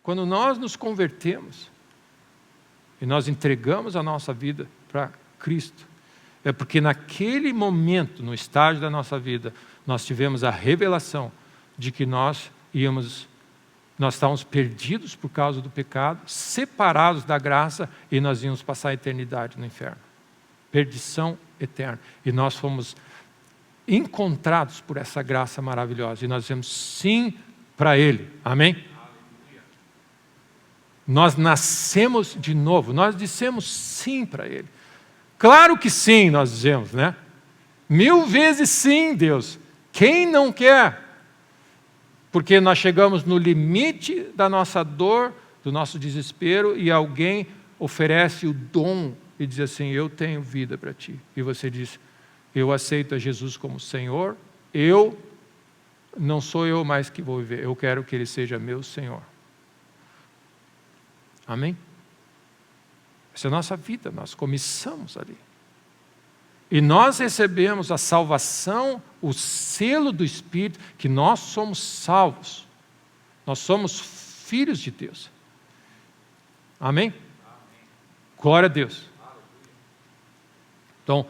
quando nós nos convertemos e nós entregamos a nossa vida para Cristo, é porque naquele momento, no estágio da nossa vida, nós tivemos a revelação de que nós estávamos perdidos por causa do pecado, separados da graça, e nós íamos passar a eternidade no inferno. Perdição eterna. E nós fomos encontrados por essa graça maravilhosa, e nós dizemos sim para Ele. Amém? Nós nascemos de novo, nós dissemos sim para Ele. Claro que sim, nós dizemos, né? 1000 vezes sim, Deus. Quem não quer? Porque nós chegamos no limite da nossa dor, do nosso desespero, e alguém oferece o dom e diz assim: eu tenho vida para ti. E você diz: eu aceito a Jesus como Senhor, não sou eu mais que vou viver, eu quero que Ele seja meu Senhor. Amém? Essa é a nossa vida, nós começamos ali. E nós recebemos a salvação, o selo do Espírito, que nós somos salvos. Nós somos filhos de Deus. Amém? Glória a Deus. Então,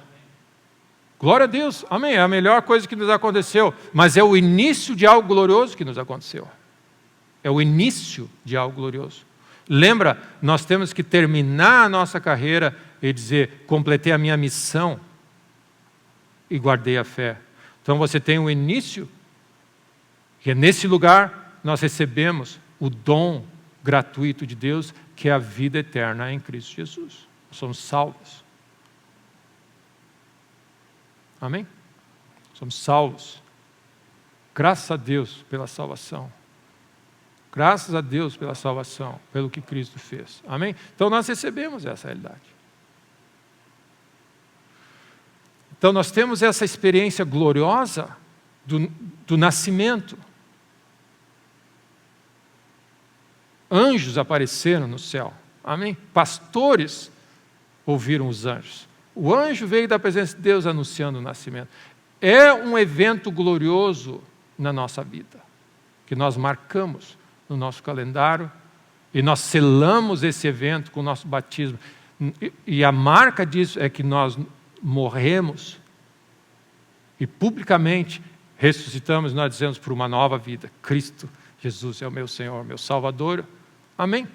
glória a Deus, amém, é a melhor coisa que nos aconteceu, mas é o início de algo glorioso que nos aconteceu. É o início de algo glorioso. Lembra, nós temos que terminar a nossa carreira e dizer: completei a minha missão e guardei a fé. Então você tem um início, que é nesse lugar nós recebemos o dom gratuito de Deus, que é a vida eterna em Cristo Jesus. Nós somos salvos. Amém? Somos salvos. Graças a Deus pela salvação. Graças a Deus pela salvação, pelo que Cristo fez. Amém? Então nós recebemos essa realidade. Então nós temos essa experiência gloriosa do nascimento. Anjos apareceram no céu. Amém? Pastores ouviram os anjos. O anjo veio da presença de Deus anunciando o nascimento. É um evento glorioso na nossa vida, que nós marcamos no nosso calendário, e nós selamos esse evento com o nosso batismo. E a marca disso é que nós morremos e publicamente ressuscitamos, nós dizemos, por uma nova vida. Cristo Jesus é o meu Senhor, meu Salvador. Amém?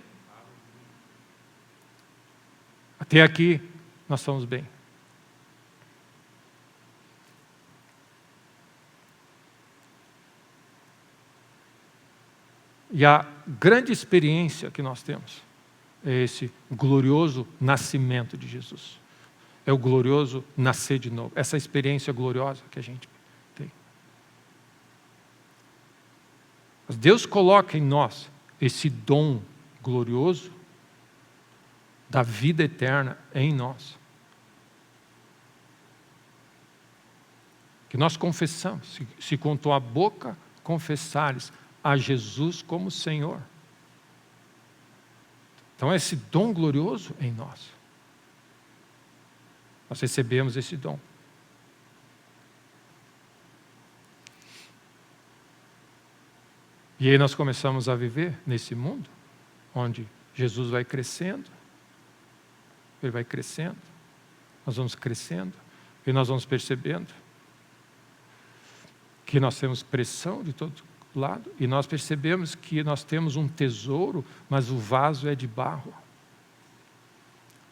Até aqui nós estamos bem. E a grande experiência que nós temos é esse glorioso nascimento de Jesus. É o glorioso nascer de novo. Essa experiência gloriosa que a gente tem. Mas Deus coloca em nós esse dom glorioso da vida eterna em nós. Que nós confessamos. Se com tua boca confessares a Jesus como Senhor. Então, esse dom glorioso em nós. Nós recebemos esse dom. E aí nós começamos a viver nesse mundo, onde Jesus vai crescendo, Ele vai crescendo, nós vamos crescendo, e nós vamos percebendo que nós temos pressão de todo lado, e nós percebemos que nós temos um tesouro, mas o vaso é de barro.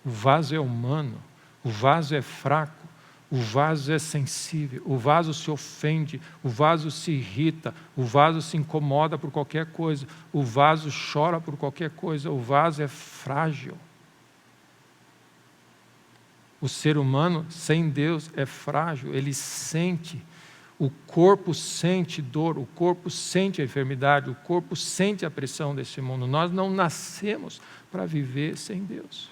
O vaso é humano, o vaso é fraco, o vaso é sensível, o vaso se ofende, o vaso se irrita, o vaso se incomoda por qualquer coisa, o vaso chora por qualquer coisa, o vaso é frágil. O ser humano sem Deus é frágil, ele sente. O corpo sente dor, o corpo sente a enfermidade, o corpo sente a pressão desse mundo. Nós não nascemos para viver sem Deus.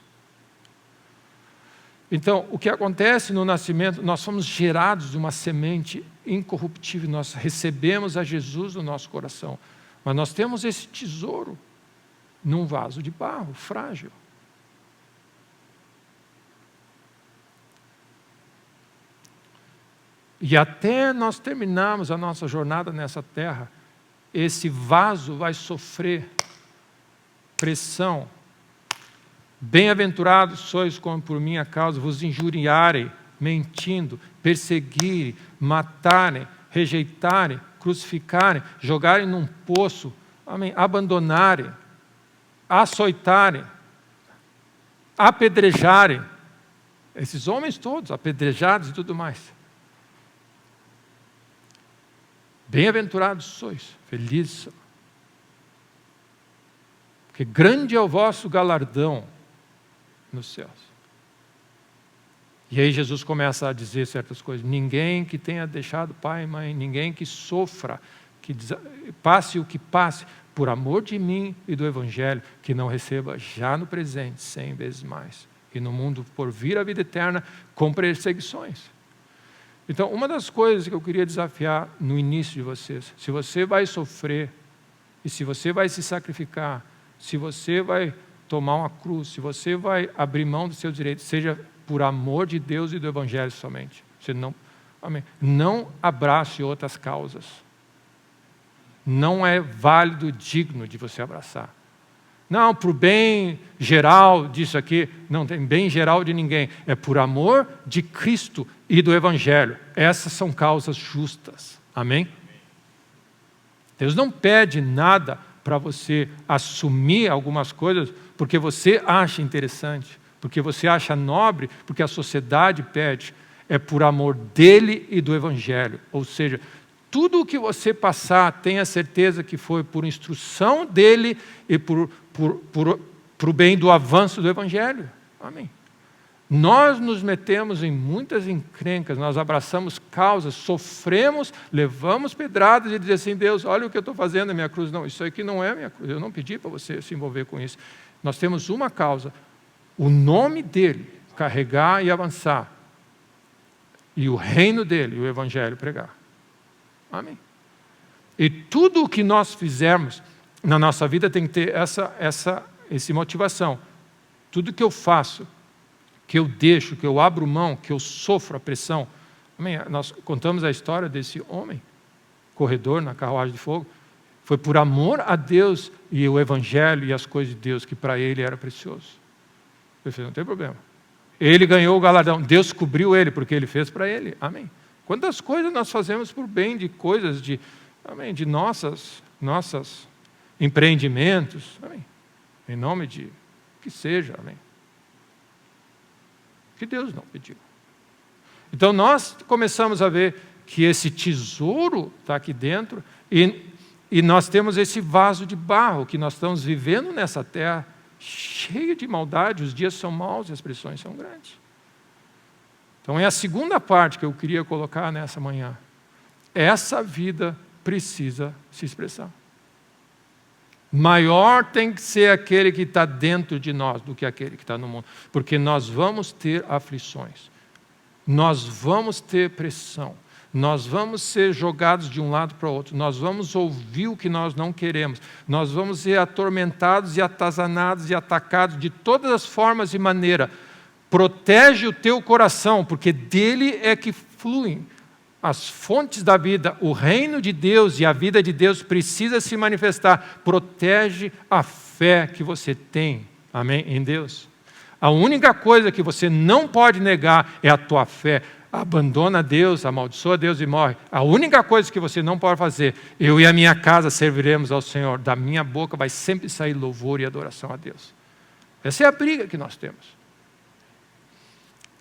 Então, o que acontece no nascimento, nós somos gerados de uma semente incorruptível, nós recebemos a Jesus no nosso coração, mas nós temos esse tesouro num vaso de barro, frágil. E até nós terminarmos a nossa jornada nessa terra, esse vaso vai sofrer pressão. Bem-aventurados sois quando por minha causa vos injuriarem, mentindo, perseguirem, matarem, rejeitarem, crucificarem, jogarem num poço, amém, abandonarem, açoitarem, apedrejarem. Esses homens todos, apedrejados e tudo mais. Bem-aventurados sois, felizes. Porque grande é o vosso galardão nos céus. E aí Jesus começa a dizer certas coisas. Ninguém que tenha deixado pai e mãe, ninguém que sofra, que passe o que passe, por amor de mim e do Evangelho, que não receba já no presente 100 vezes mais. E no mundo por vir a vida eterna com perseguições. Então, uma das coisas que eu queria desafiar no início de vocês, se você vai sofrer, e se você vai se sacrificar, se você vai tomar uma cruz, se você vai abrir mão dos seus direitos, seja por amor de Deus e do Evangelho somente. Você não, amém. Não abrace outras causas. Não é válido, digno de você abraçar. Não, para o bem geral disso aqui, não tem bem geral de ninguém. É por amor de Cristo e do Evangelho. Essas são causas justas. Amém? Deus não pede nada para você assumir algumas coisas porque você acha interessante, porque você acha nobre, porque a sociedade pede. É por amor dele e do Evangelho. Ou seja, tudo o que você passar, tenha certeza que foi por instrução dele e por o bem do avanço do Evangelho. Amém. Nós nos metemos em muitas encrencas, nós abraçamos causas, sofremos, levamos pedradas e dizemos assim, Deus, olha o que eu estou fazendo na minha cruz. Não, isso aqui não é minha cruz, eu não pedi para você se envolver com isso. Nós temos uma causa, o nome dele, carregar e avançar, e o reino dele, o Evangelho, pregar. Amém. E tudo o que nós fizermos na nossa vida tem que ter essa motivação. Tudo que eu faço, que eu deixo, que eu abro mão, que eu sofro a pressão. Amém? Nós contamos a história desse homem, corredor na carruagem de fogo. Foi por amor a Deus e o Evangelho e as coisas de Deus que para ele era precioso. Eu falei, não tem problema. Ele ganhou o galardão. Deus cobriu ele porque ele fez para ele. Amém. Quantas coisas nós fazemos por bem de coisas amém, de nossos empreendimentos. Amém. Em nome de que seja. Amém. Que Deus não pediu. Então nós começamos a ver que esse tesouro está aqui dentro e nós temos esse vaso de barro que nós estamos vivendo nessa terra cheio de maldade, os dias são maus e as pressões são grandes. Então é a segunda parte que eu queria colocar nessa manhã. Essa vida precisa se expressar. Maior tem que ser aquele que está dentro de nós do que aquele que está no mundo. Porque nós vamos ter aflições. Nós vamos ter pressão. Nós vamos ser jogados de um lado para o outro. Nós vamos ouvir o que nós não queremos. Nós vamos ser atormentados e atazanados e atacados de todas as formas e maneiras. Protege o teu coração, porque dele é que fluem as fontes da vida, o reino de Deus e a vida de Deus precisa se manifestar. Protege a fé que você tem, amém, em Deus. A única coisa que você não pode negar é a tua fé. Abandona Deus, amaldiçoa Deus e morre. A única coisa que você não pode fazer, eu e a minha casa serviremos ao Senhor. Da minha boca vai sempre sair louvor e adoração a Deus. Essa é a briga que nós temos.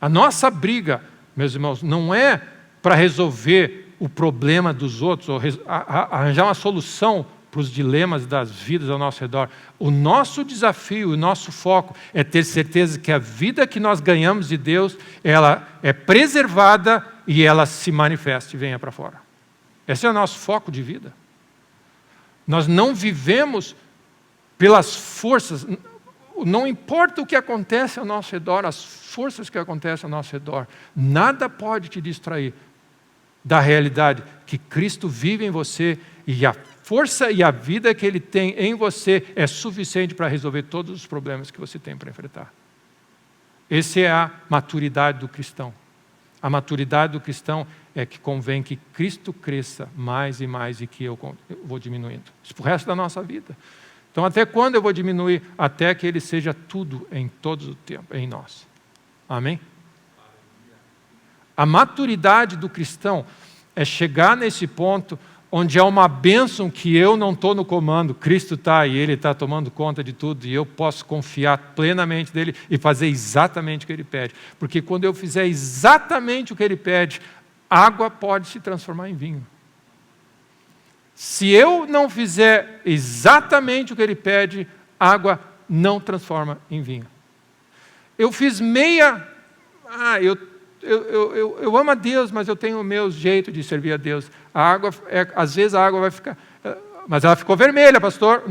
A nossa briga, meus irmãos, não é para resolver o problema dos outros, ou arranjar uma solução para os dilemas das vidas ao nosso redor. O nosso desafio, o nosso foco é ter certeza que a vida que nós ganhamos de Deus, ela é preservada e ela se manifesta e venha para fora. Esse é o nosso foco de vida. Nós não vivemos pelas forças, não importa o que acontece ao nosso redor, as forças que acontecem ao nosso redor, nada pode te distrair da realidade que Cristo vive em você e a força e a vida que Ele tem em você é suficiente para resolver todos os problemas que você tem para enfrentar. Essa é a maturidade do cristão. A maturidade do cristão é que convém que Cristo cresça mais e mais e que eu vou diminuindo. Isso para o resto da nossa vida. Então, até quando eu vou diminuir? Até que Ele seja tudo em todo o tempo, em nós. Amém? A maturidade do cristão é chegar nesse ponto onde é uma bênção que eu não estou no comando, Cristo está e Ele está tomando conta de tudo, e eu posso confiar plenamente nele e fazer exatamente o que Ele pede. Porque quando eu fizer exatamente o que Ele pede, água pode se transformar em vinho. Se eu não fizer exatamente o que Ele pede, água não transforma em vinho. Eu fiz meia... Eu amo a Deus, mas eu tenho o meu jeito de servir a Deus. Às vezes a água vai ficar... Mas ela ficou vermelha, pastor.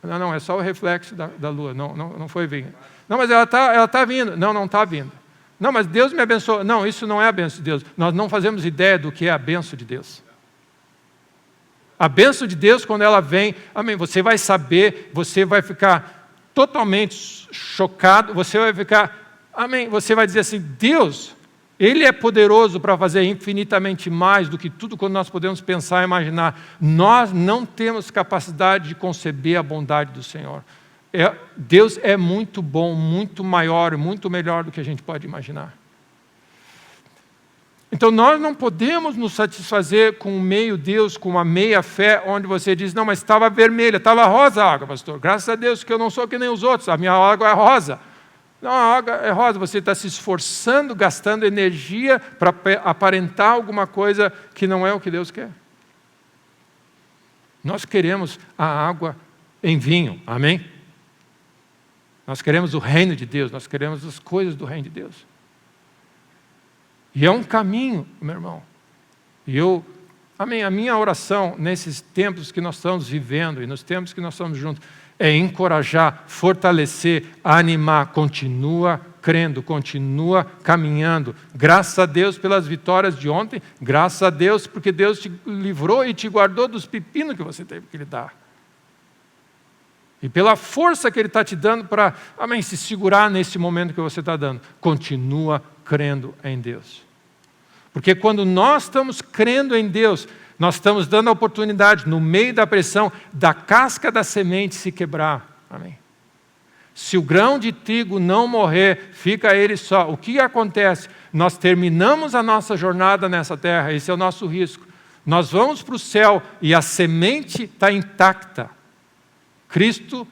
Não, é só o reflexo da lua, não foi vinho. Não, mas ela tá vindo. Não está vindo. Não, mas Deus me abençoou. Não, isso não é a bênção de Deus. Nós não fazemos ideia do que é a bênção de Deus. A bênção de Deus, quando ela vem, amém, você vai saber, você vai ficar totalmente chocado, você vai ficar, amém, você vai dizer assim, Deus, Ele é poderoso para fazer infinitamente mais do que tudo quando nós podemos pensar e imaginar. Nós não temos capacidade de conceber a bondade do Senhor. Deus é muito bom, muito maior, muito melhor do que a gente pode imaginar. Então nós não podemos nos satisfazer com um meio Deus, com uma meia fé, onde você diz, não, mas estava vermelha, estava rosa a água, pastor. Graças a Deus que eu não sou que nem os outros, a minha água é rosa. Não, a água é rosa, você está se esforçando, gastando energia para aparentar alguma coisa que não é o que Deus quer. Nós queremos a água em vinho, amém? Nós queremos o reino de Deus, nós queremos as coisas do reino de Deus. E é um caminho, meu irmão. E amém, a minha oração nesses tempos que nós estamos vivendo e nos tempos que nós estamos juntos é encorajar, fortalecer, animar, continua crendo, continua caminhando. Graças a Deus pelas vitórias de ontem, graças a Deus porque Deus te livrou e te guardou dos pepinos que você teve que lidar. E pela força que Ele está te dando para, amém, se segurar nesse momento que você está dando. Continua crendo em Deus. Porque quando nós estamos crendo em Deus, nós estamos dando a oportunidade, no meio da pressão, da casca da semente se quebrar. Amém. Se o grão de trigo não morrer, fica ele só. O que acontece? Nós terminamos a nossa jornada nessa terra, esse é o nosso risco. Nós vamos para o céu e a semente está intacta. Cristo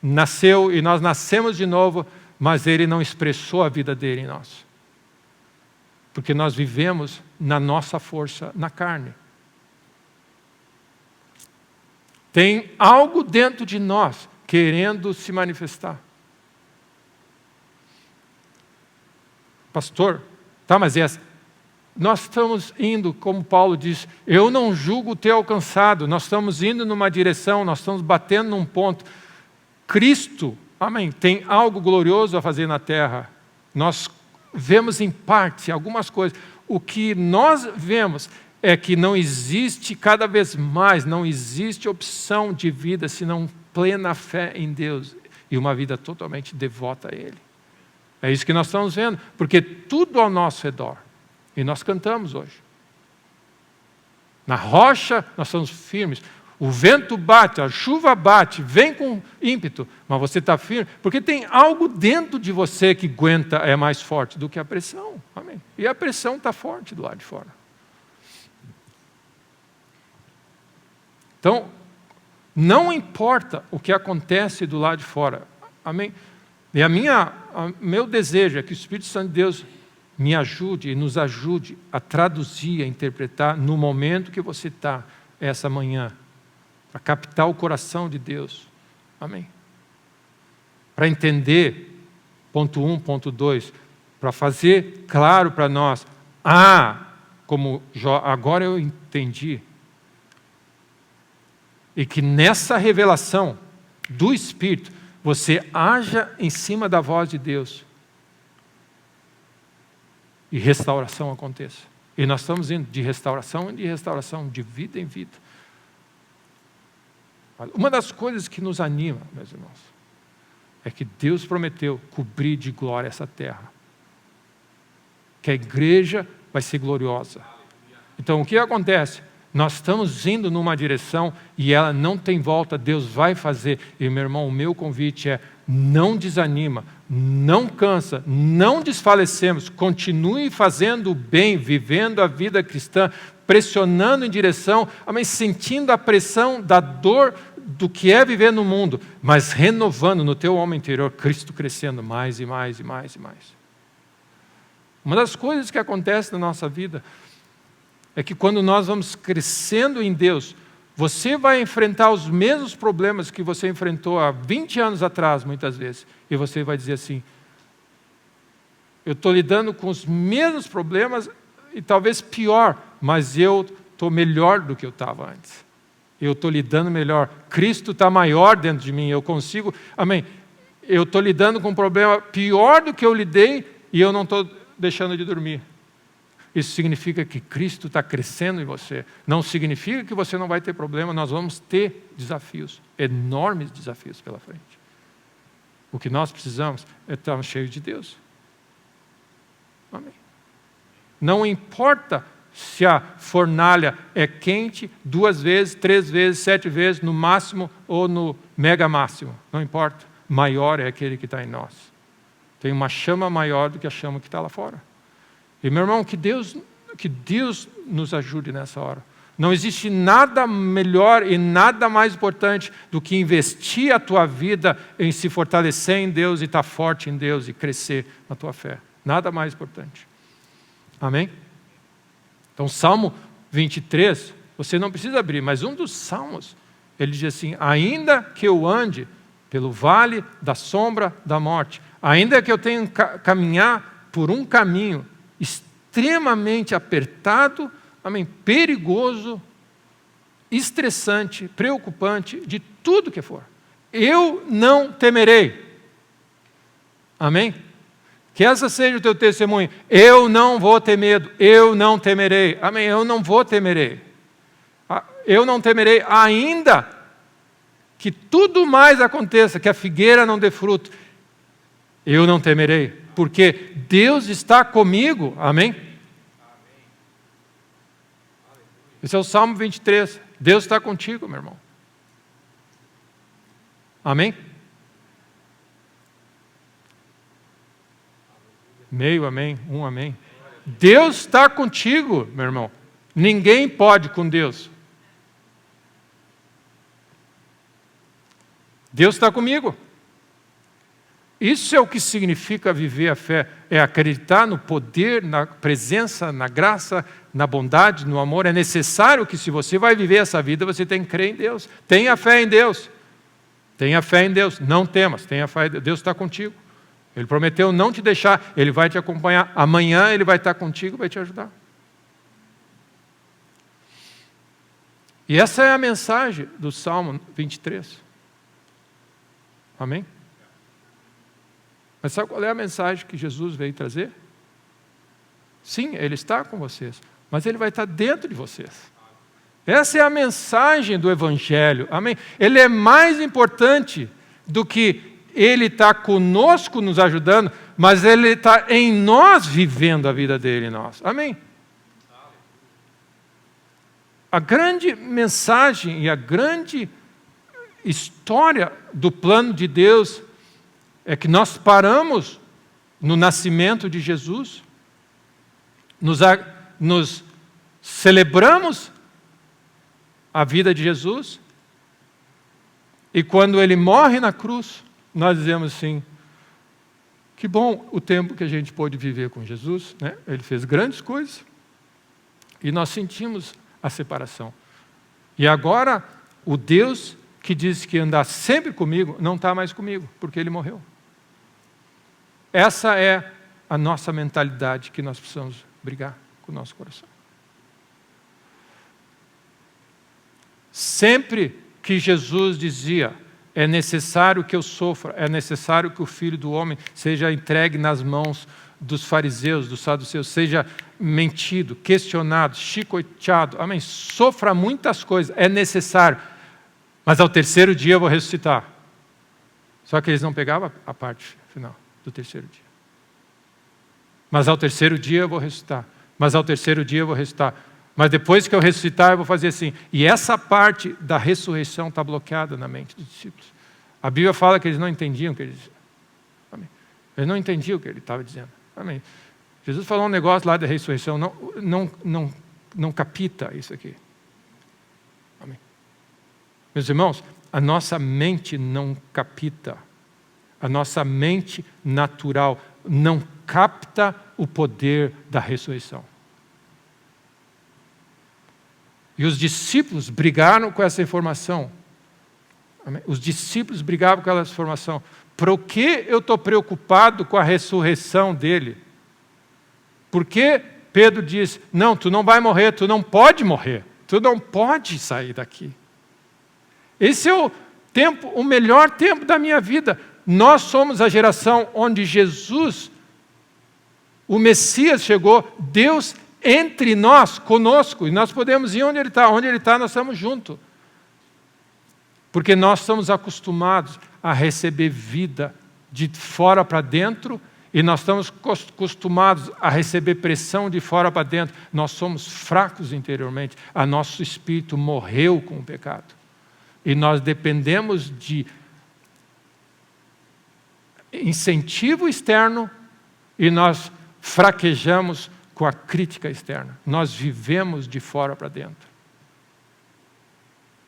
nasceu e nós nascemos de novo, mas Ele não expressou a vida dele em nós. Porque nós vivemos na nossa força, na carne. Tem algo dentro de nós querendo se manifestar. Pastor, tá, mas nós estamos indo, como Paulo diz, eu não julgo ter alcançado, nós estamos indo numa direção, nós estamos batendo num ponto. Cristo, amém, tem algo glorioso a fazer na terra. Nós vemos em parte algumas coisas. O que nós vemos é que não existe, cada vez mais, não existe opção de vida senão plena fé em Deus e uma vida totalmente devota a Ele. É isso que nós estamos vendo, porque tudo ao nosso redor, e nós cantamos hoje. Na rocha nós estamos firmes. O vento bate, a chuva bate, vem com ímpeto, mas você está firme, porque tem algo dentro de você que aguenta, é mais forte do que a pressão. Amém? E a pressão está forte do lado de fora. Então, não importa o que acontece do lado de fora. Amém? E meu desejo é que o Espírito Santo de Deus me ajude e nos ajude a traduzir, a interpretar no momento que você está essa manhã. Para captar o coração de Deus. Amém? Para entender, ponto 1, ponto 2, para fazer claro para nós, como agora eu entendi, e que nessa revelação do Espírito, você haja em cima da voz de Deus, e restauração aconteça. E nós estamos indo de restauração em restauração, de vida em vida. Uma das coisas que nos anima, meus irmãos, é que Deus prometeu cobrir de glória essa terra. Que a igreja vai ser gloriosa. Então o que acontece? Nós estamos indo numa direção e ela não tem volta, Deus vai fazer. E meu irmão, o meu convite é: não desanima, não cansa, não desfalecemos, continue fazendo o bem, vivendo a vida cristã, pressionando em direção, amém, sentindo a pressão da dor do que é viver no mundo, mas renovando no teu homem interior, Cristo crescendo mais e mais e mais e mais. Uma das coisas que acontece na nossa vida é que quando nós vamos crescendo em Deus, você vai enfrentar os mesmos problemas que você enfrentou há 20 anos atrás, muitas vezes. E você vai dizer assim: eu estou lidando com os mesmos problemas e talvez pior, mas eu estou melhor do que eu estava antes. Eu estou lidando melhor. Cristo está maior dentro de mim. Eu consigo, amém. Eu estou lidando com um problema pior do que eu lidei e eu não estou deixando de dormir. Isso significa que Cristo está crescendo em você. Não significa que você não vai ter problema. Nós vamos ter desafios, enormes desafios pela frente. O que nós precisamos é estar cheios de Deus. Amém. Não importa se a fornalha é quente 2 vezes, 3 vezes, 7 vezes, no máximo ou no mega máximo. Não importa. Maior é aquele que está em nós. Tem uma chama maior do que a chama que está lá fora. E meu irmão, que Deus nos ajude nessa hora. Não existe nada melhor e nada mais importante do que investir a tua vida em se fortalecer em Deus e estar forte em Deus e crescer na tua fé. Nada mais importante. Amém? Então, Salmo 23, você não precisa abrir, mas um dos salmos, ele diz assim: ainda que eu ande pelo vale da sombra da morte, ainda que eu tenha que caminhar por um caminho extremamente apertado, amém, perigoso, estressante, preocupante, de tudo que for, eu não temerei. Amém? Que essa seja o teu testemunho. Eu não vou ter medo, eu não temerei. Amém? Eu não vou temerei. Eu não temerei, ainda que tudo mais aconteça, que a figueira não dê fruto. Eu não temerei, porque Deus está comigo. Amém? Esse é o Salmo 23. Deus está contigo, meu irmão. Amém? Meio amém, um amém. Deus está contigo, meu irmão. Ninguém pode com Deus. Deus está comigo. Isso é o que significa viver a fé, é acreditar no poder, na presença, na graça, na bondade, no amor. É necessário que, se você vai viver essa vida, você tem que crer em Deus. Tenha fé em Deus. Tenha fé em Deus. Não temas, tenha fé em Deus. Deus está contigo. Ele prometeu não te deixar, Ele vai te acompanhar. Amanhã Ele vai estar contigo, vai te ajudar. E essa é a mensagem do Salmo 23. Amém? Mas sabe qual é a mensagem que Jesus veio trazer? Sim, Ele está com vocês, mas Ele vai estar dentro de vocês. Essa é a mensagem do Evangelho. Amém? Ele é mais importante do que Ele está conosco nos ajudando, mas Ele está em nós vivendo a vida dele em nós. Amém? A grande mensagem e a grande história do plano de Deus é que nós paramos no nascimento de Jesus, nos celebramos a vida de Jesus, e quando Ele morre na cruz, nós dizemos assim: que bom o tempo que a gente pôde viver com Jesus, né? Ele fez grandes coisas, e nós sentimos a separação. E agora, o Deus que disse que ia andar sempre comigo, não está mais comigo, porque Ele morreu. Essa é a nossa mentalidade que nós precisamos brigar com o nosso coração. Sempre que Jesus dizia: é necessário que eu sofra, é necessário que o Filho do Homem seja entregue nas mãos dos fariseus, dos saduceus, seja mentido, questionado, chicoteado, amém, sofra muitas coisas, é necessário, mas ao terceiro dia eu vou ressuscitar. Só que eles não pegavam a parte final do terceiro dia. Mas ao terceiro dia eu vou ressuscitar. Mas ao terceiro dia eu vou ressuscitar. Mas depois que eu ressuscitar, eu vou fazer assim. E essa parte da ressurreição está bloqueada na mente dos discípulos. A Bíblia fala que eles não entendiam o que ele dizia. Amém. Eles não entendiam o que ele estava dizendo. Amém. Jesus falou um negócio lá da ressurreição, não capta isso aqui. Amém. Meus irmãos, a nossa mente não capta. A nossa mente natural não capta o poder da ressurreição. E os discípulos brigaram com essa informação. Amém? Os discípulos brigavam com essa informação. Por que eu estou preocupado com a ressurreição dele? Por que Pedro diz, não, tu não vai morrer, tu não pode morrer, tu não pode sair daqui. Esse é o melhor tempo da minha vida. Nós somos a geração onde Jesus, o Messias chegou, Deus entre nós, conosco, e nós podemos ir onde Ele está, nós estamos juntos. Porque nós estamos acostumados a receber vida de fora para dentro, e nós estamos acostumados a receber pressão de fora para dentro. Nós somos fracos interiormente, a nosso espírito morreu com o pecado. E nós dependemos de incentivo externo, e nós fraquejamos com a crítica externa. Nós vivemos de fora para dentro.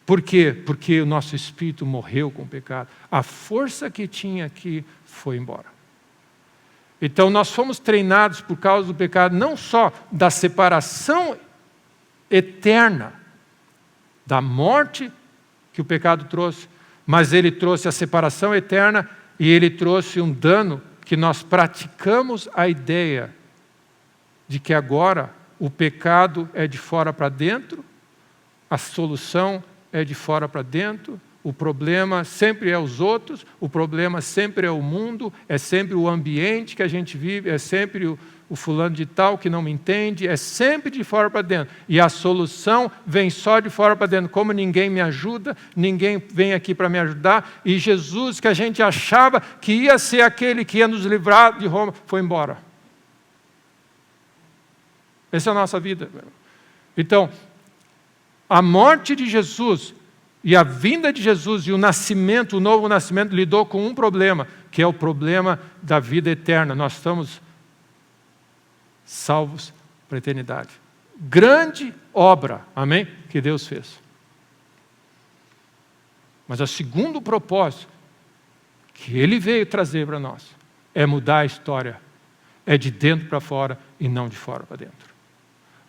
Por quê? Porque o nosso espírito morreu com o pecado. A força que tinha aqui foi embora. Então nós fomos treinados por causa do pecado, não só da separação eterna, da morte que o pecado trouxe, mas ele trouxe a separação eterna e ele trouxe um dano que nós praticamos a ideia de que agora o pecado é de fora para dentro, a solução é de fora para dentro, o problema sempre é os outros, o problema sempre é o mundo, é sempre o ambiente que a gente vive, é sempre o fulano de tal que não me entende, é sempre de fora para dentro. E a solução vem só de fora para dentro. Como ninguém me ajuda, ninguém vem aqui para me ajudar, e Jesus, que a gente achava que ia ser aquele que ia nos livrar de Roma, foi embora. Essa é a nossa vida. Então, a morte de Jesus e a vinda de Jesus e o nascimento, o novo nascimento, lidou com um problema, que é o problema da vida eterna. Nós estamos salvos para a eternidade. Grande obra, amém? Que Deus fez. Mas o segundo propósito que Ele veio trazer para nós é mudar a história. É de dentro para fora e não de fora para dentro.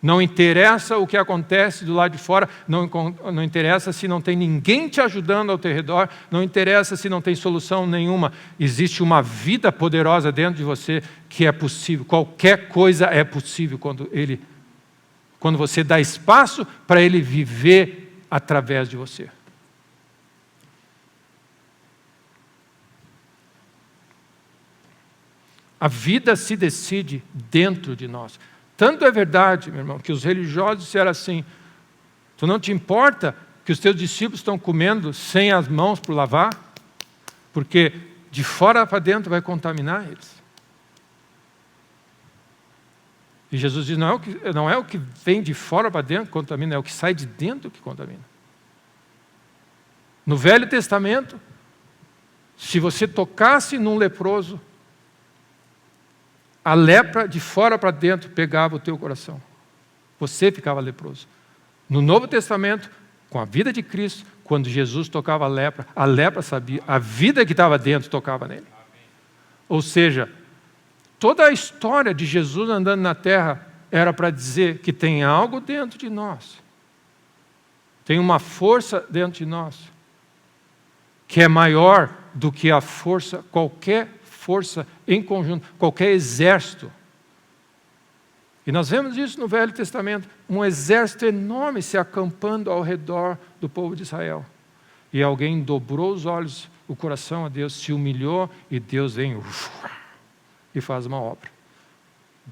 Não interessa o que acontece do lado de fora, não interessa se não tem ninguém te ajudando ao teu redor, não interessa se não tem solução nenhuma. Existe uma vida poderosa dentro de você que é possível. Qualquer coisa é possível quando você dá espaço para Ele viver através de você. A vida se decide dentro de nós. Tanto é verdade, meu irmão, que os religiosos disseram assim, tu não te importa que os teus discípulos estão comendo sem as mãos por lavar? Porque de fora para dentro vai contaminar eles. E Jesus diz, não é o que vem de fora para dentro que contamina, é o que sai de dentro que contamina. No Velho Testamento, se você tocasse num leproso, a lepra de fora para dentro pegava o teu coração. Você ficava leproso. No Novo Testamento, com a vida de Cristo, quando Jesus tocava a lepra sabia, a vida que estava dentro tocava nele. Ou seja, toda a história de Jesus andando na terra era para dizer que tem algo dentro de nós. Tem uma força dentro de nós que é maior do que a força, qualquer força em conjunto, qualquer exército. E nós vemos isso no Velho Testamento, um exército enorme se acampando ao redor do povo de Israel. E alguém dobrou os olhos, o coração a Deus, se humilhou e Deus vem e faz uma obra.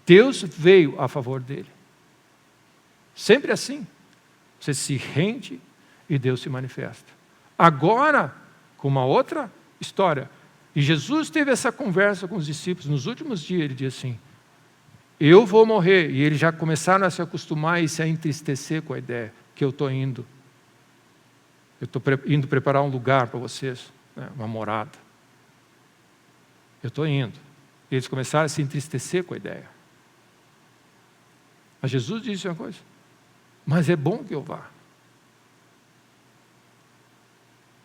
Deus veio a favor dele. Sempre assim. Você se rende e Deus se manifesta. Agora, com uma outra história. E Jesus teve essa conversa com os discípulos nos últimos dias. Ele diz assim, eu vou morrer. E eles já começaram a se acostumar e se a entristecer com a ideia que eu estou indo. Eu estou indo preparar um lugar para vocês, né? Uma morada. Eu estou indo. E eles começaram a se entristecer com a ideia. Mas Jesus disse uma coisa: mas é bom que eu vá.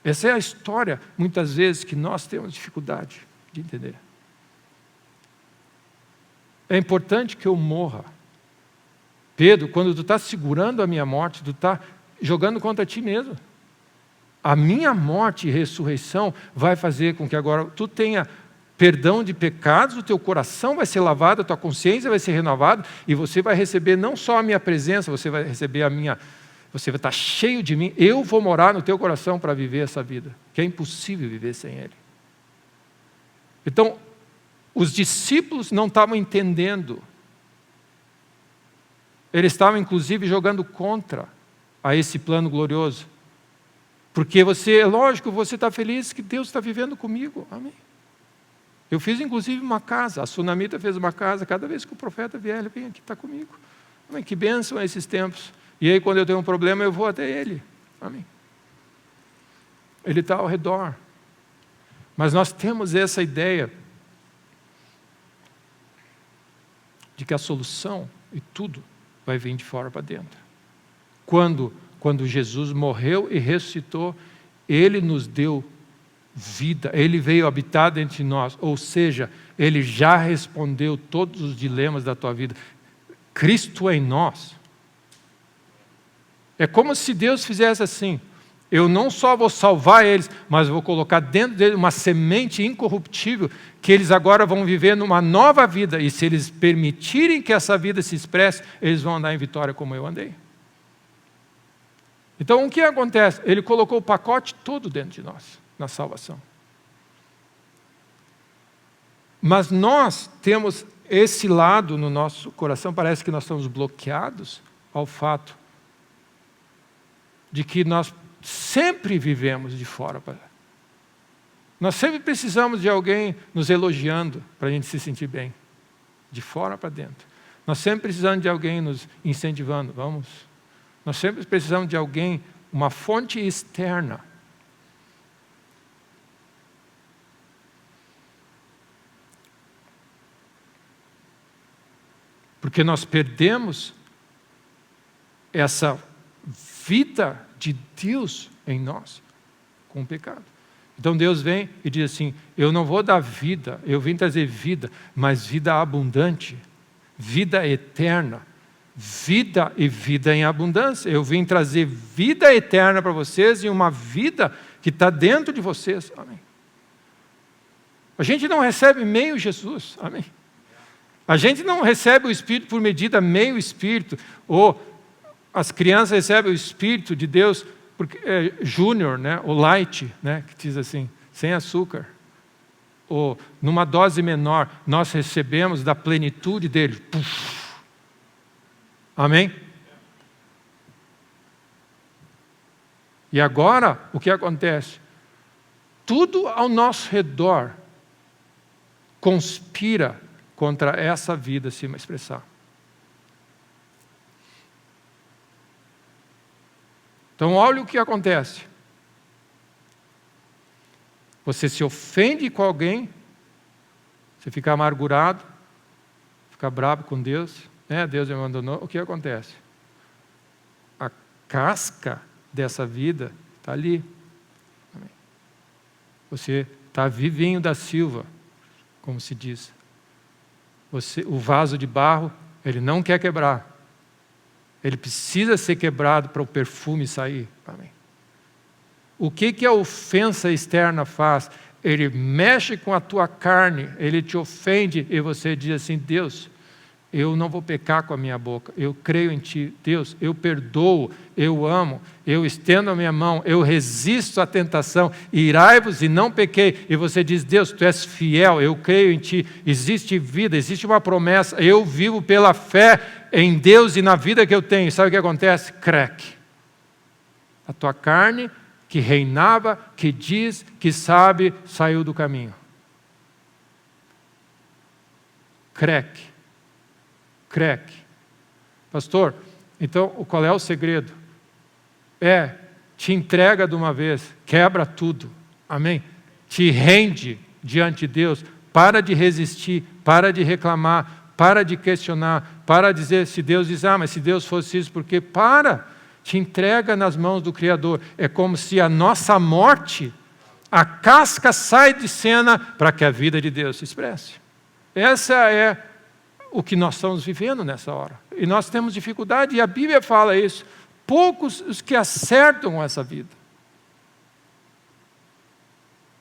Essa é a história, muitas vezes, que nós temos dificuldade de entender. É importante que eu morra. Pedro, quando tu está segurando a minha morte, tu está jogando contra ti mesmo. A minha morte e ressurreição vai fazer com que agora tu tenha perdão de pecados, o teu coração vai ser lavado, a tua consciência vai ser renovada, e você vai receber não só a minha presença, você vai receber você vai estar cheio de mim. Eu vou morar no teu coração para viver essa vida, que é impossível viver sem Ele. Então, os discípulos não estavam entendendo. Eles estavam, inclusive, jogando contra a esse plano glorioso. Porque é lógico, você está feliz que Deus está vivendo comigo. Amém. Eu fiz, inclusive, uma casa. A Sunamita fez uma casa. Cada vez que o profeta vier, ele vem aqui, está comigo. Amém. Que bênção esses tempos. E aí, quando eu tenho um problema, eu vou até ele. Amém. Ele está ao redor. Mas nós temos essa ideia de que a solução e tudo vai vir de fora para dentro. Quando Jesus morreu e ressuscitou, Ele nos deu vida, Ele veio habitar dentro de nós, ou seja, Ele já respondeu todos os dilemas da tua vida. Cristo em nós. É como se Deus fizesse assim: eu não só vou salvar eles, mas vou colocar dentro deles uma semente incorruptível, que eles agora vão viver numa nova vida, e se eles permitirem que essa vida se expresse, eles vão andar em vitória como eu andei. Então o que acontece? Ele colocou o pacote todo dentro de nós, na salvação. Mas nós temos esse lado no nosso coração, parece que nós estamos bloqueados ao fato de que nós sempre vivemos de fora para dentro. Nós sempre precisamos de alguém nos elogiando para a gente se sentir bem, de fora para dentro. Nós sempre precisamos de alguém nos incentivando, vamos. Nós sempre precisamos de alguém, uma fonte externa. Porque nós perdemos essa vida de Deus em nós com o pecado. Então Deus vem e diz assim: eu não vou dar vida, eu vim trazer vida, mas vida abundante, vida eterna, vida e vida em abundância. Eu vim trazer vida eterna para vocês e uma vida que está dentro de vocês. Amém. A gente não recebe meio Jesus. Amém. A gente não recebe o Espírito por medida meio Espírito, ou as crianças recebem o Espírito de Deus porque júnior, né, o light, né, que diz assim, sem açúcar. Ou numa dose menor, nós recebemos da plenitude dele. Puf. Amém? E agora, o que acontece? Tudo ao nosso redor conspira contra essa vida se expressar. Então, olha o que acontece. Você se ofende com alguém, você fica amargurado, fica bravo com Deus, Deus me abandonou. O que acontece? A casca dessa vida está ali. Você está vivinho da silva, como se diz. O vaso de barro, ele não quer quebrar. Ele precisa ser quebrado para o perfume sair. Amém. O que a ofensa externa faz? Ele mexe com a tua carne, ele te ofende e você diz assim: Deus, eu não vou pecar com a minha boca, eu creio em Ti. Deus, eu perdoo, eu amo, eu estendo a minha mão, eu resisto à tentação, irai-vos e não pequei. E você diz: Deus, Tu és fiel, eu creio em Ti, existe vida, existe uma promessa, eu vivo pela fé em Deus e na vida que eu tenho. Sabe o que acontece? Crack. A tua carne, que reinava, que diz, que sabe, saiu do caminho. Crack. crack. Pastor, então qual é o segredo? Te entrega de uma vez, quebra tudo, amém? Te rende diante de Deus, para de resistir, para de reclamar, para de questionar, para de dizer, se Deus diz, mas se Deus fosse isso, porque te entrega nas mãos do Criador. É como se a nossa morte, a casca sai de cena para que a vida de Deus se expresse. Essa é o que nós estamos vivendo nessa hora. E nós temos dificuldade, e a Bíblia fala isso. Poucos os que acertam essa vida.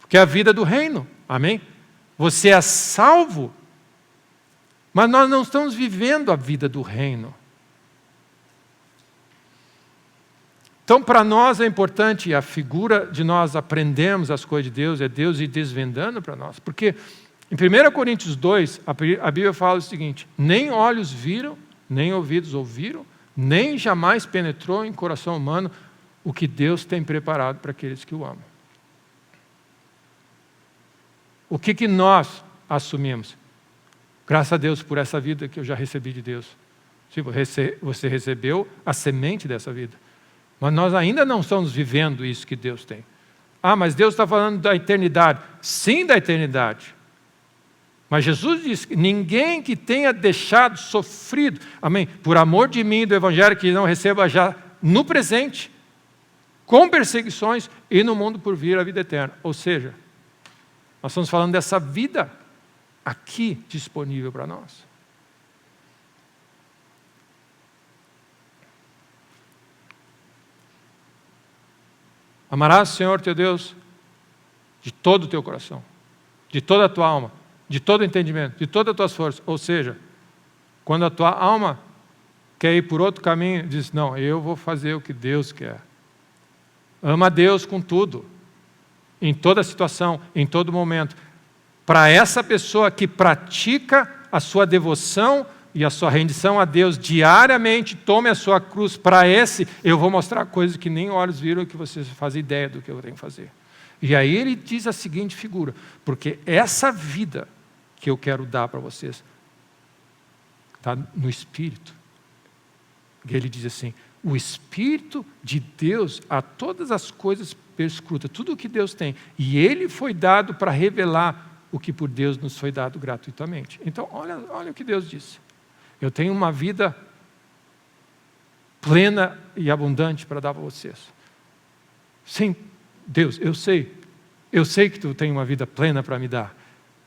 Porque é a vida do reino, amém? Você é salvo, mas nós não estamos vivendo a vida do reino. Então, para nós é importante a figura de nós aprendermos as coisas de Deus, é Deus ir desvendando para nós. Porque em 1 Coríntios 2, a Bíblia fala o seguinte: nem olhos viram, nem ouvidos ouviram, nem jamais penetrou em coração humano o que Deus tem preparado para aqueles que o amam. O que nós assumimos? Graças a Deus por essa vida que eu já recebi de Deus. Você recebeu a semente dessa vida. Mas nós ainda não estamos vivendo isso que Deus tem. Mas Deus está falando da eternidade. Sim, da eternidade. Mas Jesus diz que ninguém que tenha deixado, sofrido, amém, por amor de mim, do Evangelho, que não receba já no presente, com perseguições, e no mundo por vir a vida eterna. Ou seja, nós estamos falando dessa vida aqui disponível para nós. Amarás o Senhor teu Deus de todo o teu coração, de toda a tua alma, de todo o entendimento, de todas as tuas forças. Ou seja, quando a tua alma quer ir por outro caminho, diz, não, eu vou fazer o que Deus quer. Ama a Deus com tudo, em toda situação, em todo momento. Para essa pessoa que pratica a sua devoção e a sua rendição a Deus diariamente, tome a sua cruz. Para esse, eu vou mostrar coisas que nem olhos viram, que vocês fazem ideia do que eu tenho que fazer. E aí ele diz a seguinte figura: porque essa vida que eu quero dar para vocês está no Espírito. E ele diz assim: o Espírito de Deus a todas as coisas perscruta, tudo o que Deus tem. E ele foi dado para revelar o que por Deus nos foi dado gratuitamente. Então, olha o que Deus disse. Eu tenho uma vida plena e abundante para dar para vocês. Sim, Deus, eu sei que tu tem uma vida plena para me dar.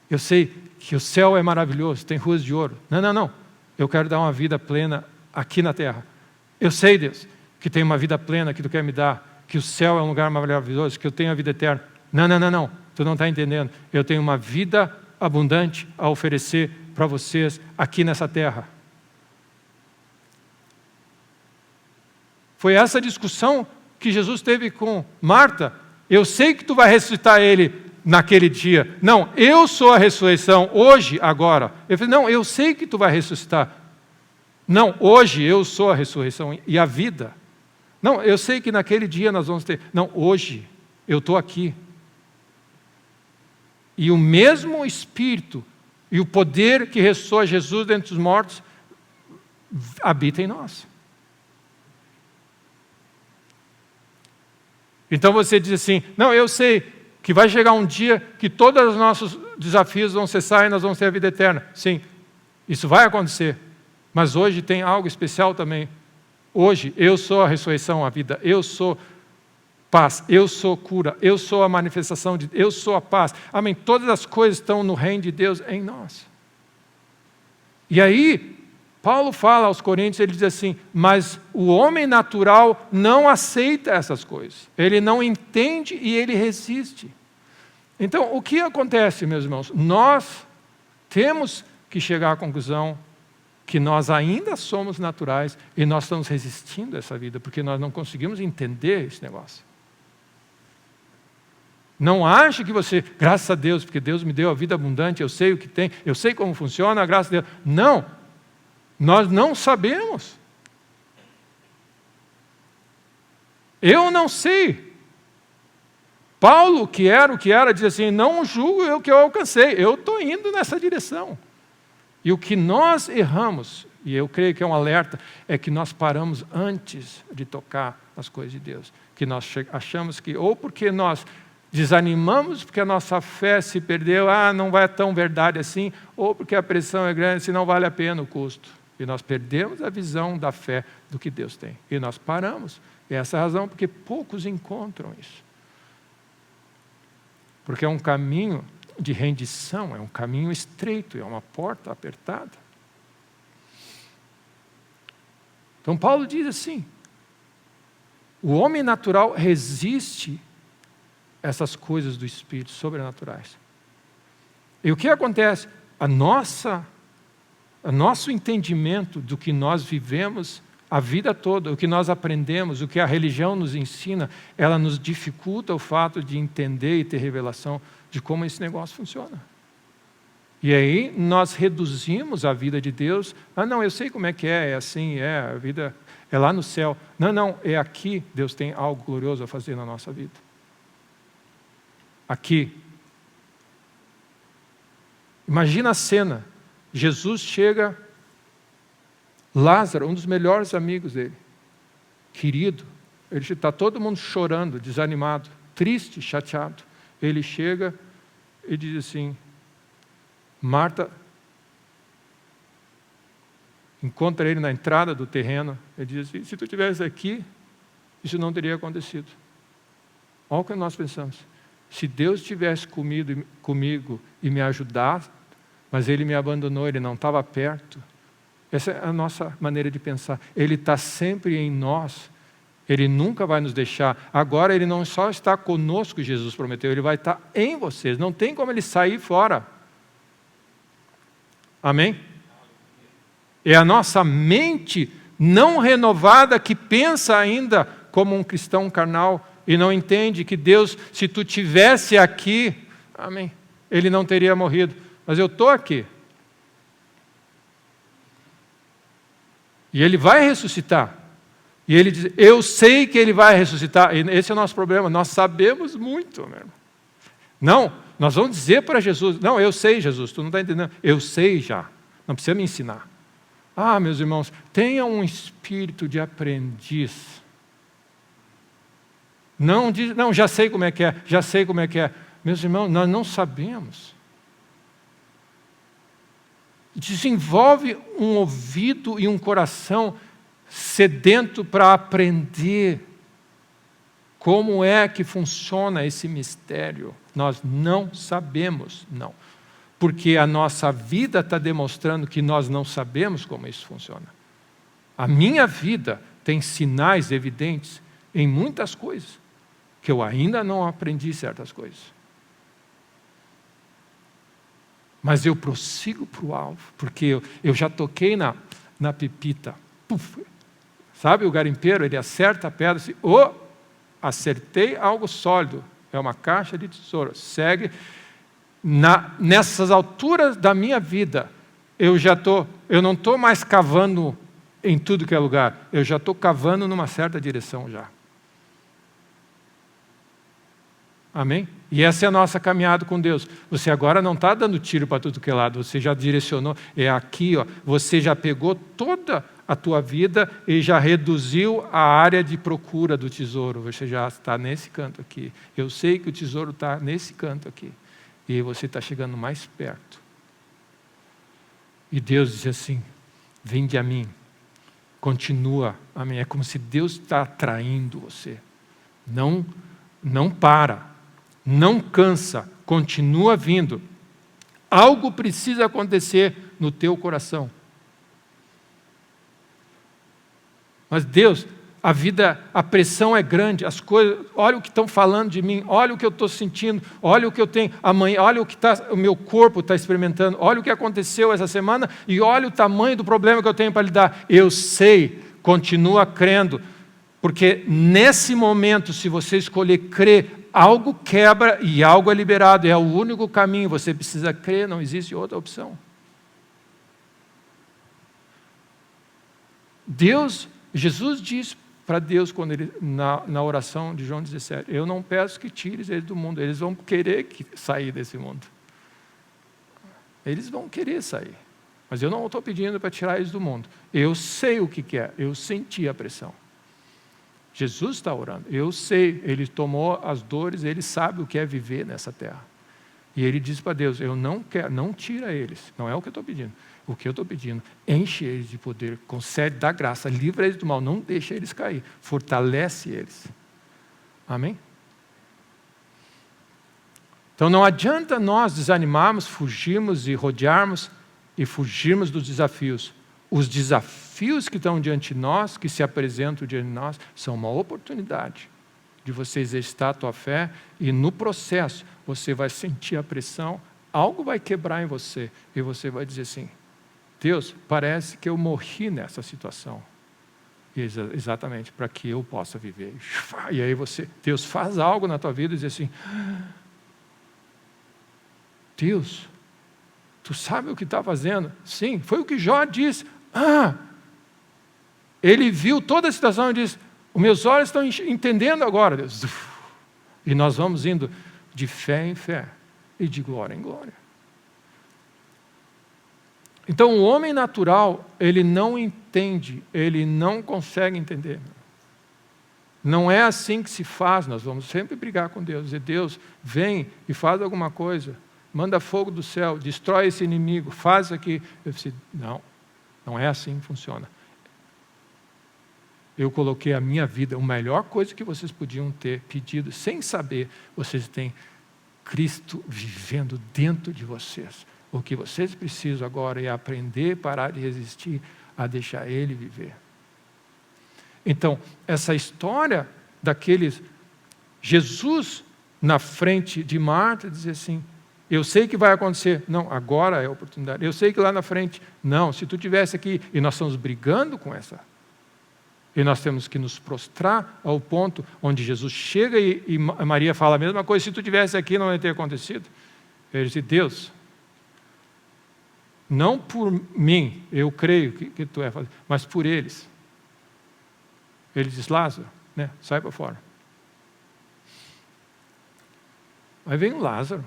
Eu sei que o céu é maravilhoso, tem ruas de ouro. Não. Eu quero dar uma vida plena aqui na terra. Eu sei, Deus, que tem uma vida plena que tu quer me dar, que o céu é um lugar maravilhoso, que eu tenho a vida eterna. Não. Tu não está entendendo. Eu tenho uma vida abundante a oferecer para vocês aqui nessa terra. Foi essa discussão que Jesus teve com Marta. Eu sei que tu vai ressuscitar ele naquele dia. Não, eu sou a ressurreição, hoje, agora. Eu falei, não, eu sei que tu vai ressuscitar. Não, hoje eu sou a ressurreição e a vida. Não, eu sei que naquele dia nós vamos ter. Não, hoje eu estou aqui. E o mesmo Espírito e o poder que ressuscitou Jesus dentre os mortos habita em nós. Então você diz assim, não, eu sei que vai chegar um dia que todos os nossos desafios vão cessar e nós vamos ter a vida eterna. Sim, isso vai acontecer. Mas hoje tem algo especial também. Hoje eu sou a ressurreição, a vida. Eu sou paz, eu sou cura, eu sou a manifestação de Deus, eu sou a paz. Amém. Todas as coisas estão no reino de Deus em nós. E aí, Paulo fala aos Coríntios, ele diz assim, mas o homem natural não aceita essas coisas. Ele não entende e ele resiste. Então, o que acontece, meus irmãos? Nós temos que chegar à conclusão que nós ainda somos naturais e nós estamos resistindo a essa vida, porque nós não conseguimos entender esse negócio. Não ache que você, graças a Deus, porque Deus me deu a vida abundante, eu sei o que tem, eu sei como funciona, graças a Deus. Não, nós não sabemos. Eu não sei. Paulo, que era o que era, diz assim, não julgo o que eu alcancei, eu estou indo nessa direção. E o que nós erramos, e eu creio que é um alerta, é que nós paramos antes de tocar nas coisas de Deus. Que nós achamos que, ou porque nós desanimamos, porque a nossa fé se perdeu, não vai tão verdade assim, ou porque a pressão é grande, se não vale a pena o custo. E nós perdemos a visão da fé do que Deus tem. E nós paramos. E essa é a razão porque poucos encontram isso. Porque é um caminho de rendição, é um caminho estreito, é uma porta apertada. Então Paulo diz assim, o homem natural resiste a essas coisas do Espírito sobrenaturais. E o que acontece? Nosso entendimento do que nós vivemos a vida toda, o que nós aprendemos, o que a religião nos ensina, ela nos dificulta o fato de entender e ter revelação de como esse negócio funciona. E aí nós reduzimos a vida de Deus, não, eu sei como é que é assim, a vida é lá no céu. Não, é aqui, Deus tem algo glorioso a fazer na nossa vida. Aqui. Imagina a cena, Jesus chega, Lázaro, um dos melhores amigos dele, querido, ele está todo mundo chorando, desanimado, triste, chateado. Ele chega e diz assim, Marta encontra ele na entrada do terreno, ele diz assim, se tu estivesse aqui, isso não teria acontecido. Olha o que nós pensamos. Se Deus tivesse comigo e me ajudado, mas Ele me abandonou, Ele não estava perto. Essa é a nossa maneira de pensar. Ele está sempre em nós. Ele nunca vai nos deixar. Agora Ele não só está conosco, Jesus prometeu, Ele vai estar em vocês. Não tem como Ele sair fora. Amém? É a nossa mente não renovada que pensa ainda como um cristão carnal e não entende que Deus, se tu tivesse aqui, amém, Ele não teria morrido. Mas eu estou aqui. E Ele vai ressuscitar. E Ele diz, eu sei que Ele vai ressuscitar. E esse é o nosso problema, nós sabemos muito, meu irmão. Não, nós vamos dizer para Jesus, não, eu sei, Jesus, tu não está entendendo. Eu sei já, não precisa me ensinar. Meus irmãos, tenha um espírito de aprendiz. Não, já sei como é que é, já sei como é que é. Meus irmãos, nós não sabemos. Desenvolve um ouvido e um coração sedento para aprender como é que funciona esse mistério. Nós não sabemos, não. Porque a nossa vida está demonstrando que nós não sabemos como isso funciona. A minha vida tem sinais evidentes em muitas coisas, que eu ainda não aprendi certas coisas. Mas eu prossigo para o alvo, porque eu já toquei na pepita. Puf. Sabe o garimpeiro, ele acerta a pedra assim, acertei algo sólido, é uma caixa de tesouro, segue. Nessas alturas da minha vida, eu não estou mais cavando em tudo que é lugar, eu já estou cavando numa certa direção já. Amém? E essa é a nossa caminhada com Deus. Você agora não está dando tiro para tudo que é lado, você já direcionou, é aqui, você já pegou toda a tua vida e já reduziu a área de procura do tesouro, você já está nesse canto aqui. Eu sei que o tesouro está nesse canto aqui. E você está chegando mais perto. E Deus diz assim, vinde a mim, continua, amém. É como se Deus está atraindo você. Não para, não cansa, continua vindo. Algo precisa acontecer no teu coração. Mas Deus, a pressão é grande, as coisas, olha o que estão falando de mim, olha o que eu estou sentindo, olha o que eu tenho amanhã, olha o que o meu corpo está experimentando, olha o que aconteceu essa semana e olha o tamanho do problema que eu tenho para lidar. Eu sei, continua crendo, porque nesse momento, se você escolher crer, algo quebra e algo é liberado, é o único caminho, você precisa crer, não existe outra opção. Jesus diz para Deus, quando na oração de João 17, eu não peço que tires eles do mundo, eles vão querer sair desse mundo. Eles vão querer sair. Mas eu não estou pedindo para tirar eles do mundo. Eu sei o que é, eu senti a pressão. Jesus está orando, eu sei, ele tomou as dores, ele sabe o que é viver nessa terra. E ele diz para Deus, eu não quero, não tira eles, não é o que eu estou pedindo. O que eu estou pedindo, enche eles de poder, concede, dá graça, livra eles do mal, não deixa eles cair, fortalece eles. Amém? Então não adianta nós desanimarmos, fugirmos e rodearmos e fugirmos dos desafios. Os desafios que estão diante de nós, que se apresentam diante de nós, são uma oportunidade de você exercitar a tua fé e no processo você vai sentir a pressão, algo vai quebrar em você e você vai dizer assim, Deus, parece que eu morri nessa situação. E exatamente, para que eu possa viver. E aí Deus faz algo na tua vida e diz assim, Deus, tu sabe o que está fazendo? Sim, foi o que Jó disse. Ele viu toda a situação e disse, os meus olhos estão entendendo agora, Deus. E nós vamos indo de fé em fé e de glória em glória. Então o homem natural, ele não entende, ele não consegue entender. Não é assim que se faz, nós vamos sempre brigar com Deus, dizer, Deus, vem e faz alguma coisa, manda fogo do céu, destrói esse inimigo, faz isso aqui. Eu disse, não é assim que funciona. Eu coloquei a minha vida, a melhor coisa que vocês podiam ter pedido, sem saber, vocês têm Cristo vivendo dentro de vocês. O que vocês precisam agora é aprender, parar de resistir, a deixar Ele viver. Então, essa história daqueles, Jesus na frente de Marta, dizer assim, eu sei que vai acontecer, não, agora é a oportunidade, eu sei que lá na frente, não, se tu estivesse aqui, e nós estamos brigando com essa, e nós temos que nos prostrar ao ponto onde Jesus chega e Maria fala a mesma coisa, se tu estivesse aqui não ia ter acontecido. Ele disse, Deus, não por mim, eu creio que tu é fazer, mas por eles. Ele diz, Lázaro, sai para fora. Aí vem o Lázaro.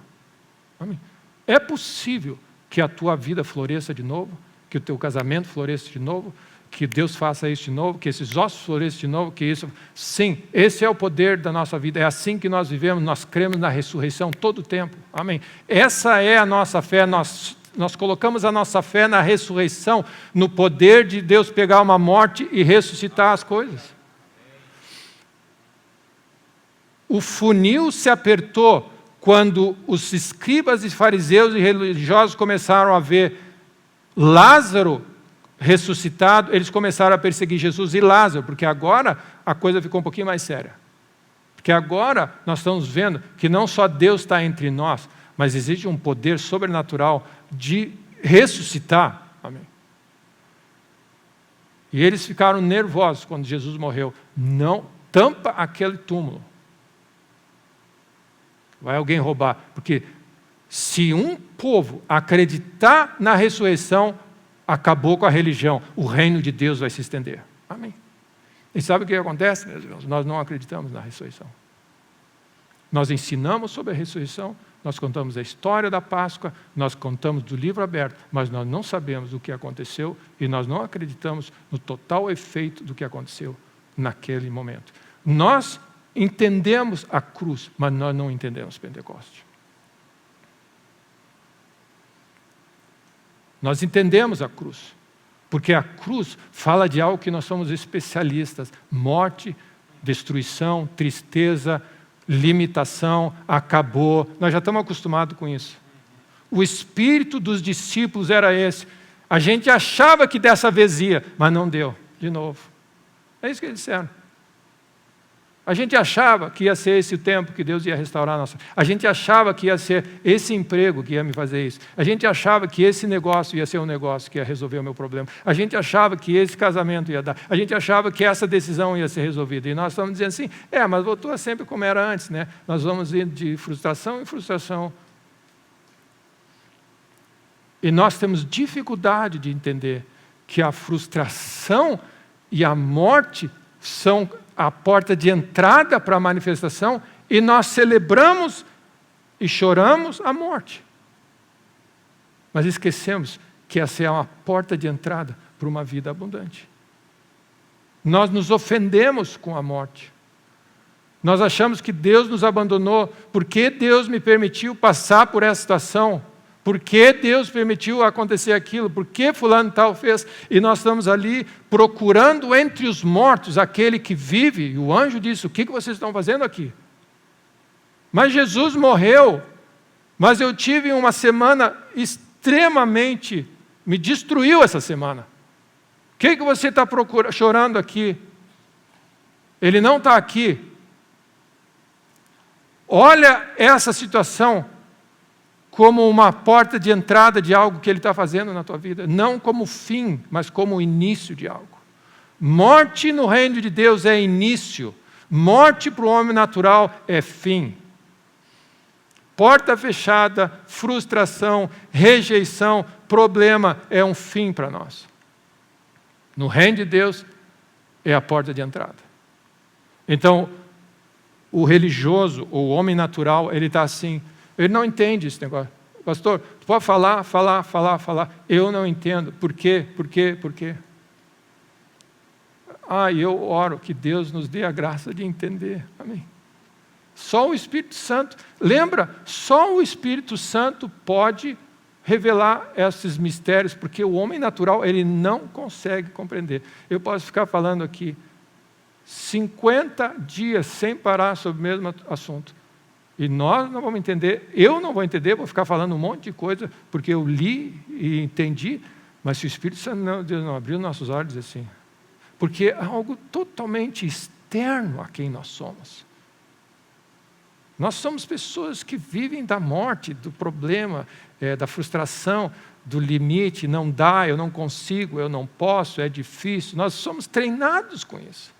Amém. É possível que a tua vida floresça de novo, que o teu casamento floresça de novo, que Deus faça isso de novo, que esses ossos floresçam de novo, que isso... Sim, esse é o poder da nossa vida, é assim que nós vivemos, nós cremos na ressurreição todo o tempo. Amém. Essa é a nossa fé, nós colocamos a nossa fé na ressurreição, no poder de Deus pegar uma morte e ressuscitar as coisas. O funil se apertou quando os escribas e fariseus e religiosos começaram a ver Lázaro ressuscitado, eles começaram a perseguir Jesus e Lázaro, porque agora a coisa ficou um pouquinho mais séria. Porque agora nós estamos vendo que não só Deus está entre nós, mas existe um poder sobrenatural de ressuscitar. Amém. E eles ficaram nervosos quando Jesus morreu. Não, tampa aquele túmulo. Vai alguém roubar. Porque se um povo acreditar na ressurreição, acabou com a religião. O reino de Deus vai se estender. Amém. E sabe o que acontece, meus irmãos? Nós não acreditamos na ressurreição. Nós ensinamos sobre a ressurreição, nós contamos a história da Páscoa, nós contamos do livro aberto, mas nós não sabemos o que aconteceu e nós não acreditamos no total efeito do que aconteceu naquele momento. Nós entendemos a cruz, mas nós não entendemos Pentecoste. Nós entendemos a cruz, porque a cruz fala de algo que nós somos especialistas: morte, destruição, tristeza, limitação, acabou. Nós já estamos acostumados com isso. O espírito dos discípulos era esse. A gente achava que dessa vez ia, mas não deu, de novo. É isso que eles disseram. A gente achava que ia ser esse o tempo que Deus ia restaurar a nossa... A gente achava que ia ser esse emprego que ia me fazer isso. A gente achava que esse negócio ia ser um negócio que ia resolver o meu problema. A gente achava que esse casamento ia dar. A gente achava que essa decisão ia ser resolvida. E nós estamos dizendo assim, mas voltou sempre como era antes, né? Nós vamos ir de frustração em frustração. E nós temos dificuldade de entender que a frustração e a morte são a porta de entrada para a manifestação, e nós celebramos e choramos a morte. Mas esquecemos que essa é uma porta de entrada para uma vida abundante. Nós nos ofendemos com a morte. Nós achamos que Deus nos abandonou. Por que Deus me permitiu passar por essa situação? Por que Deus permitiu acontecer aquilo? Por que fulano tal fez? E nós estamos ali procurando entre os mortos aquele que vive. E o anjo disse, o que vocês estão fazendo aqui? Mas Jesus morreu. Mas eu tive uma semana extremamente... Me destruiu essa semana. O que você está chorando aqui? Ele não está aqui. Olha essa situação como uma porta de entrada de algo que Ele está fazendo na tua vida. Não como fim, mas como o início de algo. Morte no reino de Deus é início. Morte para o homem natural é fim. Porta fechada, frustração, rejeição, problema é um fim para nós. No reino de Deus é a porta de entrada. Então, o religioso, ou o homem natural, ele está assim, ele não entende esse negócio. Pastor, tu pode falar. Eu não entendo. Por quê? Eu oro que Deus nos dê a graça de entender. Amém. Só o Espírito Santo, lembra? Só o Espírito Santo pode revelar esses mistérios, porque o homem natural, ele não consegue compreender. Eu posso ficar falando aqui 50 dias sem parar sobre o mesmo assunto. E nós não vamos entender, eu não vou entender, vou ficar falando um monte de coisa, porque eu li e entendi, mas se o Espírito Santo Deus não abriu nossos olhos assim, porque é algo totalmente externo a quem nós somos. Nós somos pessoas que vivem da morte, do problema, da frustração, do limite, não dá, eu não consigo, eu não posso, é difícil. Nós somos treinados com isso.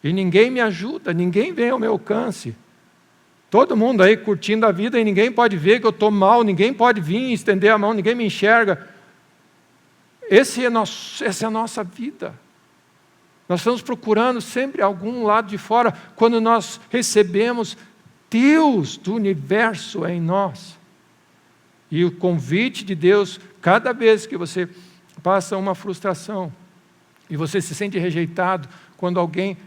E ninguém me ajuda, ninguém vem ao meu alcance. Todo mundo aí curtindo a vida e ninguém pode ver que eu estou mal, ninguém pode vir e estender a mão, ninguém me enxerga. Essa é a nossa vida. Nós estamos procurando sempre algum lado de fora, quando nós recebemos Deus do universo em nós. E o convite de Deus, cada vez que você passa uma frustração, e você se sente rejeitado, quando alguém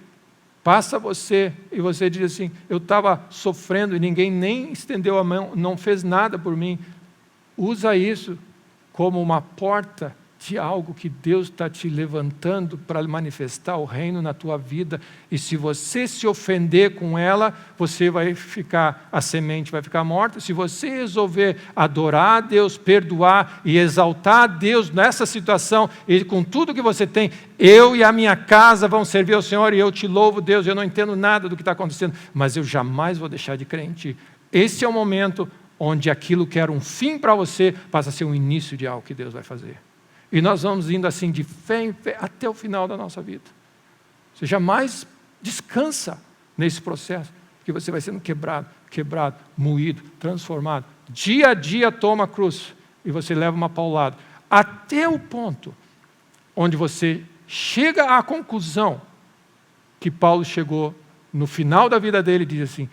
passa você, e você diz assim, eu estava sofrendo, e ninguém nem estendeu a mão, não fez nada por mim, usa isso como uma porta de algo que Deus está te levantando para manifestar o reino na tua vida, e se você se ofender com ela, você vai ficar, a semente vai ficar morta. Se você resolver adorar a Deus, perdoar e exaltar a Deus nessa situação, e com tudo que você tem, eu e a minha casa vão servir ao Senhor, e eu te louvo, Deus, eu não entendo nada do que está acontecendo, mas eu jamais vou deixar de crer em Ti. Esse é o momento onde aquilo que era um fim para você, passa a ser um início de algo que Deus vai fazer. E nós vamos indo assim de fé em fé até o final da nossa vida. Você jamais descansa nesse processo, porque você vai sendo quebrado, moído, transformado. Dia a dia toma a cruz e você leva uma paulada. Até o ponto onde você chega à conclusão que Paulo chegou no final da vida dele e diz assim,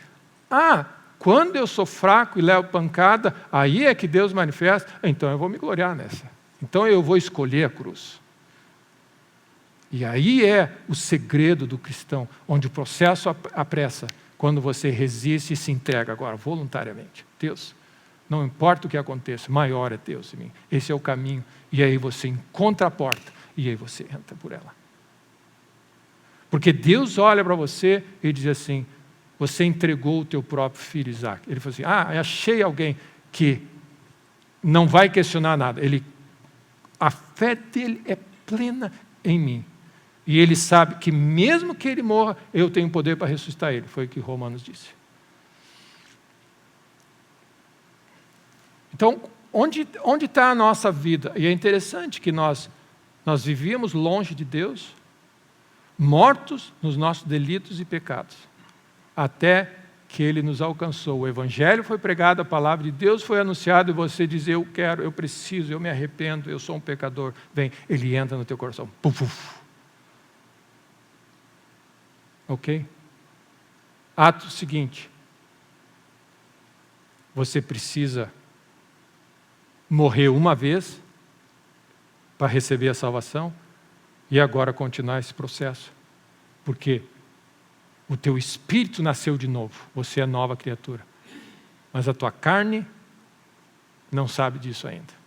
quando eu sou fraco e levo pancada, aí é que Deus manifesta, então eu vou me gloriar nessa. Então eu vou escolher a cruz. E aí é o segredo do cristão, onde o processo apressa, quando você resiste e se entrega agora, voluntariamente. Deus, não importa o que aconteça, maior é Deus em mim. Esse é o caminho. E aí você encontra a porta, e aí você entra por ela. Porque Deus olha para você e diz assim, você entregou o teu próprio filho Isaac. Ele falou assim, achei alguém que não vai questionar nada. A fé dele é plena em mim. E ele sabe que mesmo que ele morra, eu tenho poder para ressuscitar ele. Foi o que Romanos disse. Então, onde está a nossa vida? E é interessante que nós vivíamos longe de Deus, mortos nos nossos delitos e pecados, até que Ele nos alcançou. O Evangelho foi pregado, a palavra de Deus foi anunciada, e você diz, eu quero, eu preciso, eu me arrependo, eu sou um pecador. Vem, Ele entra no teu coração. Puf, puf. Ok? Ato seguinte. Você precisa morrer uma vez para receber a salvação e agora continuar esse processo. Porque o teu espírito nasceu de novo, você é nova criatura. Mas a tua carne não sabe disso ainda.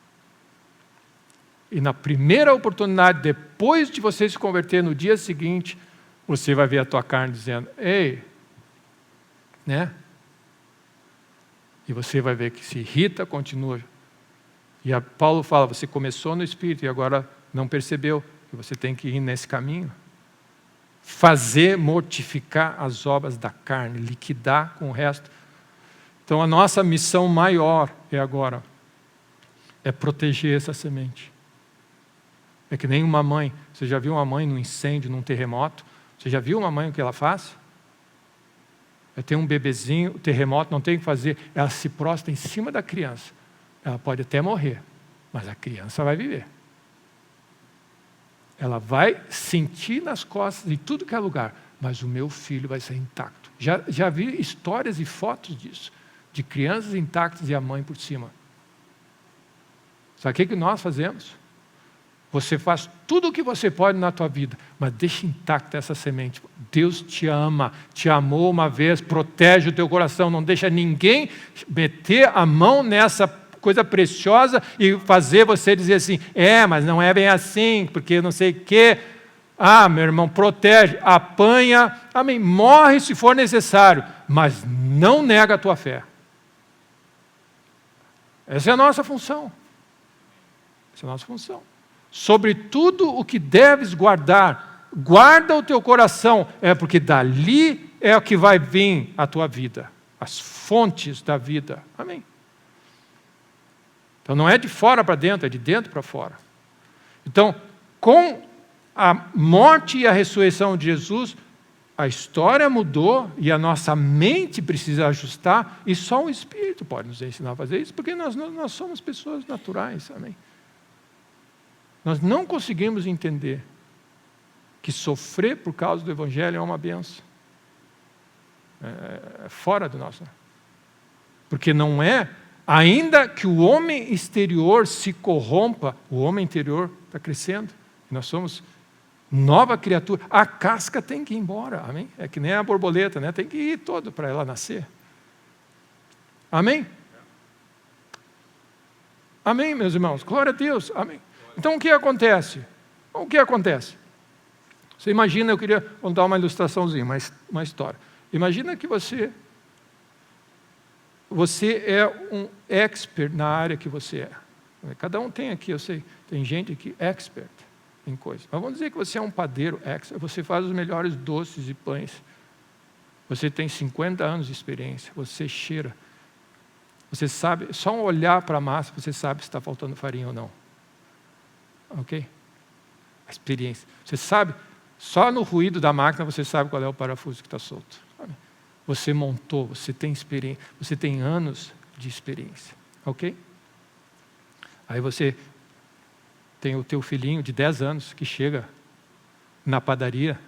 E na primeira oportunidade, depois de você se converter no dia seguinte, você vai ver a tua carne dizendo, ei, né? E você vai ver que se irrita, continua. E Paulo fala, você começou no Espírito e agora não percebeu que você tem que ir nesse caminho. Fazer, mortificar as obras da carne, liquidar com o resto. Então a nossa missão maior é proteger essa semente. É que nem uma mãe. Você já viu uma mãe num incêndio, num terremoto? Você já viu uma mãe o que ela faz? Ela tem um bebezinho, o terremoto não tem o que fazer. Ela se prostra em cima da criança. Ela pode até morrer, mas a criança vai viver. Ela vai sentir nas costas, em tudo que é lugar, mas o meu filho vai ser intacto. Já vi histórias e fotos disso, de crianças intactas e a mãe por cima. Sabe o que nós fazemos? Você faz tudo o que você pode na tua vida, mas deixa intacta essa semente. Deus te ama, te amou uma vez, protege o teu coração, não deixa ninguém meter a mão nessa coisa preciosa e fazer você dizer assim, mas não é bem assim, porque não sei o quê. Meu irmão, protege, apanha, amém, morre se for necessário, mas não nega a tua fé. Essa é a nossa função. Essa é a nossa função. Sobre tudo o que deves guardar, guarda o teu coração, porque dali é o que vai vir a tua vida, as fontes da vida. Amém. Então não é de fora para dentro, é de dentro para fora. Então, com a morte e a ressurreição de Jesus, a história mudou e a nossa mente precisa ajustar, e só o Espírito pode nos ensinar a fazer isso, porque nós somos pessoas naturais. Amém. Nós não conseguimos entender que sofrer por causa do Evangelho é uma bênção. É fora do nosso. Porque não é, ainda que o homem exterior se corrompa, o homem interior está crescendo. Nós somos nova criatura. A casca tem que ir embora, amém? É que nem a borboleta, né? Tem que ir todo para ela nascer. Amém? Amém, meus irmãos? Glória a Deus, amém. Então, o que acontece? O que acontece? Você imagina, eu queria contar uma ilustraçãozinha, uma história. Imagina que você é um expert na área que você é. Cada um tem aqui, eu sei, tem gente aqui expert em coisas. Mas vamos dizer que você é um padeiro expert, você faz os melhores doces e pães. Você tem 50 anos de experiência, você cheira. Você sabe, só um olhar para a massa, você sabe se está faltando farinha ou não. Ok? A experiência. Você sabe, só no ruído da máquina você sabe qual é o parafuso que está solto. Você montou, você tem experiência, você tem anos de experiência. Ok? Aí você tem o teu filhinho de 10 anos que chega na padaria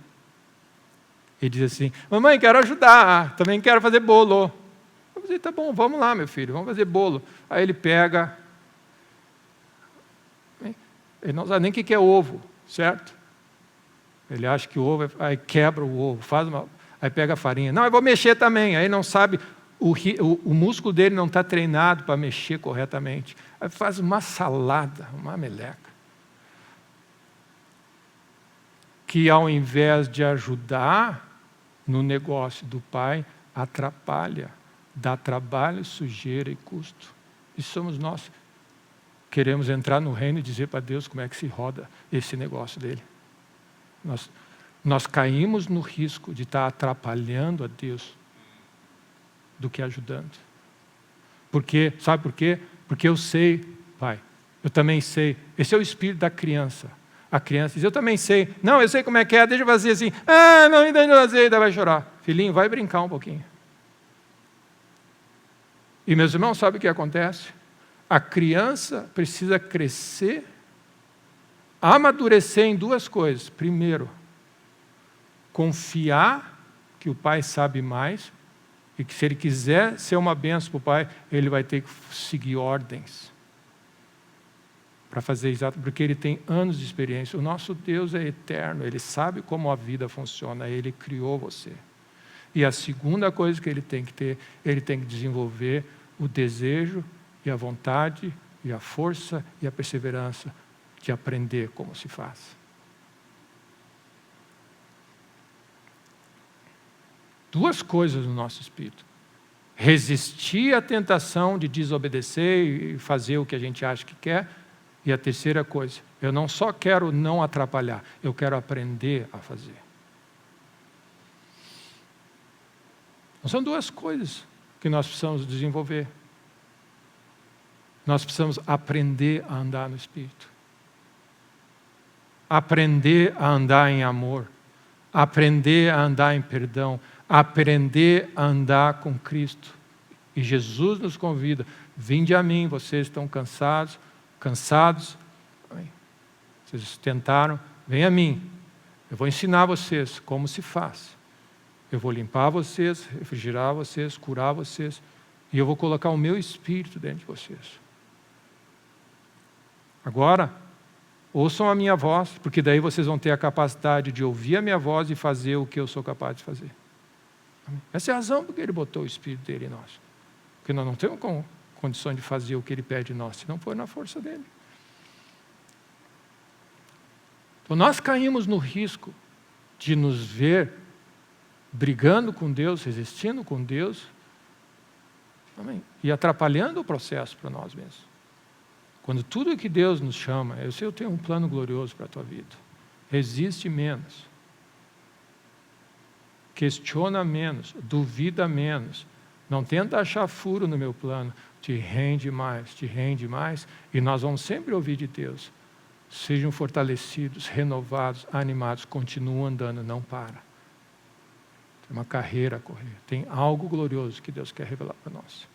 e diz assim, mamãe, quero ajudar, também quero fazer bolo. Eu vou dizer, tá bom, vamos lá, meu filho, vamos fazer bolo. Aí ele pega... Ele não sabe nem o que é ovo, certo? Ele acha que o ovo, aí quebra o ovo, aí pega a farinha. Não, eu vou mexer também. Aí não sabe, o músculo dele não está treinado para mexer corretamente. Aí faz uma salada, uma meleca. Que ao invés de ajudar no negócio do pai, atrapalha, dá trabalho, sujeira e custo. E somos nós. Queremos entrar no reino e dizer para Deus como é que se roda esse negócio dele. Nós caímos no risco de estar atrapalhando a Deus do que ajudando. Sabe por quê? Porque eu sei, pai, eu também sei. Esse é o espírito da criança. A criança diz, eu também sei. Não, eu sei como é que é, deixa eu fazer assim. Não, ainda não fazer, ainda vai chorar. Filhinho, vai brincar um pouquinho. E meus irmãos, sabe o que acontece? A criança precisa crescer, amadurecer em duas coisas. Primeiro, confiar que o pai sabe mais e que se ele quiser ser uma bênção para o pai, ele vai ter que seguir ordens. para fazer exato, porque Ele tem anos de experiência. O nosso Deus é eterno, Ele sabe como a vida funciona, Ele criou você. E a segunda coisa que Ele tem que ter, Ele tem que desenvolver o desejo e a vontade e a força e a perseverança de aprender como se faz. Duas coisas no nosso espírito. Resistir à tentação de desobedecer e fazer o que a gente acha que quer. E a terceira coisa, eu não só quero não atrapalhar, eu quero aprender a fazer. Então, são duas coisas que nós precisamos desenvolver. Nós precisamos aprender a andar no Espírito. Aprender a andar em amor. Aprender a andar em perdão. Aprender a andar com Cristo. E Jesus nos convida, vinde a mim, vocês estão cansados, vocês tentaram, vem a mim, eu vou ensinar vocês como se faz. Eu vou limpar vocês, refrigerar vocês, curar vocês, e eu vou colocar o meu Espírito dentro de vocês. Agora, ouçam a minha voz, porque daí vocês vão ter a capacidade de ouvir a minha voz e fazer o que eu sou capaz de fazer. Essa é a razão porque Ele botou o Espírito dele em nós. Porque nós não temos condições de fazer o que Ele pede de nós, se não for na força dele. Então nós caímos no risco de nos ver brigando com Deus, resistindo com Deus, amém? E atrapalhando o processo para nós mesmos. Quando tudo que Deus nos chama, eu sei, eu tenho um plano glorioso para a tua vida. Resiste menos. Questiona menos, duvida menos. Não tenta achar furo no meu plano. Te rende mais, e nós vamos sempre ouvir de Deus. Sejam fortalecidos, renovados, animados, continuam andando, não para. Tem uma carreira a correr, tem algo glorioso que Deus quer revelar para nós.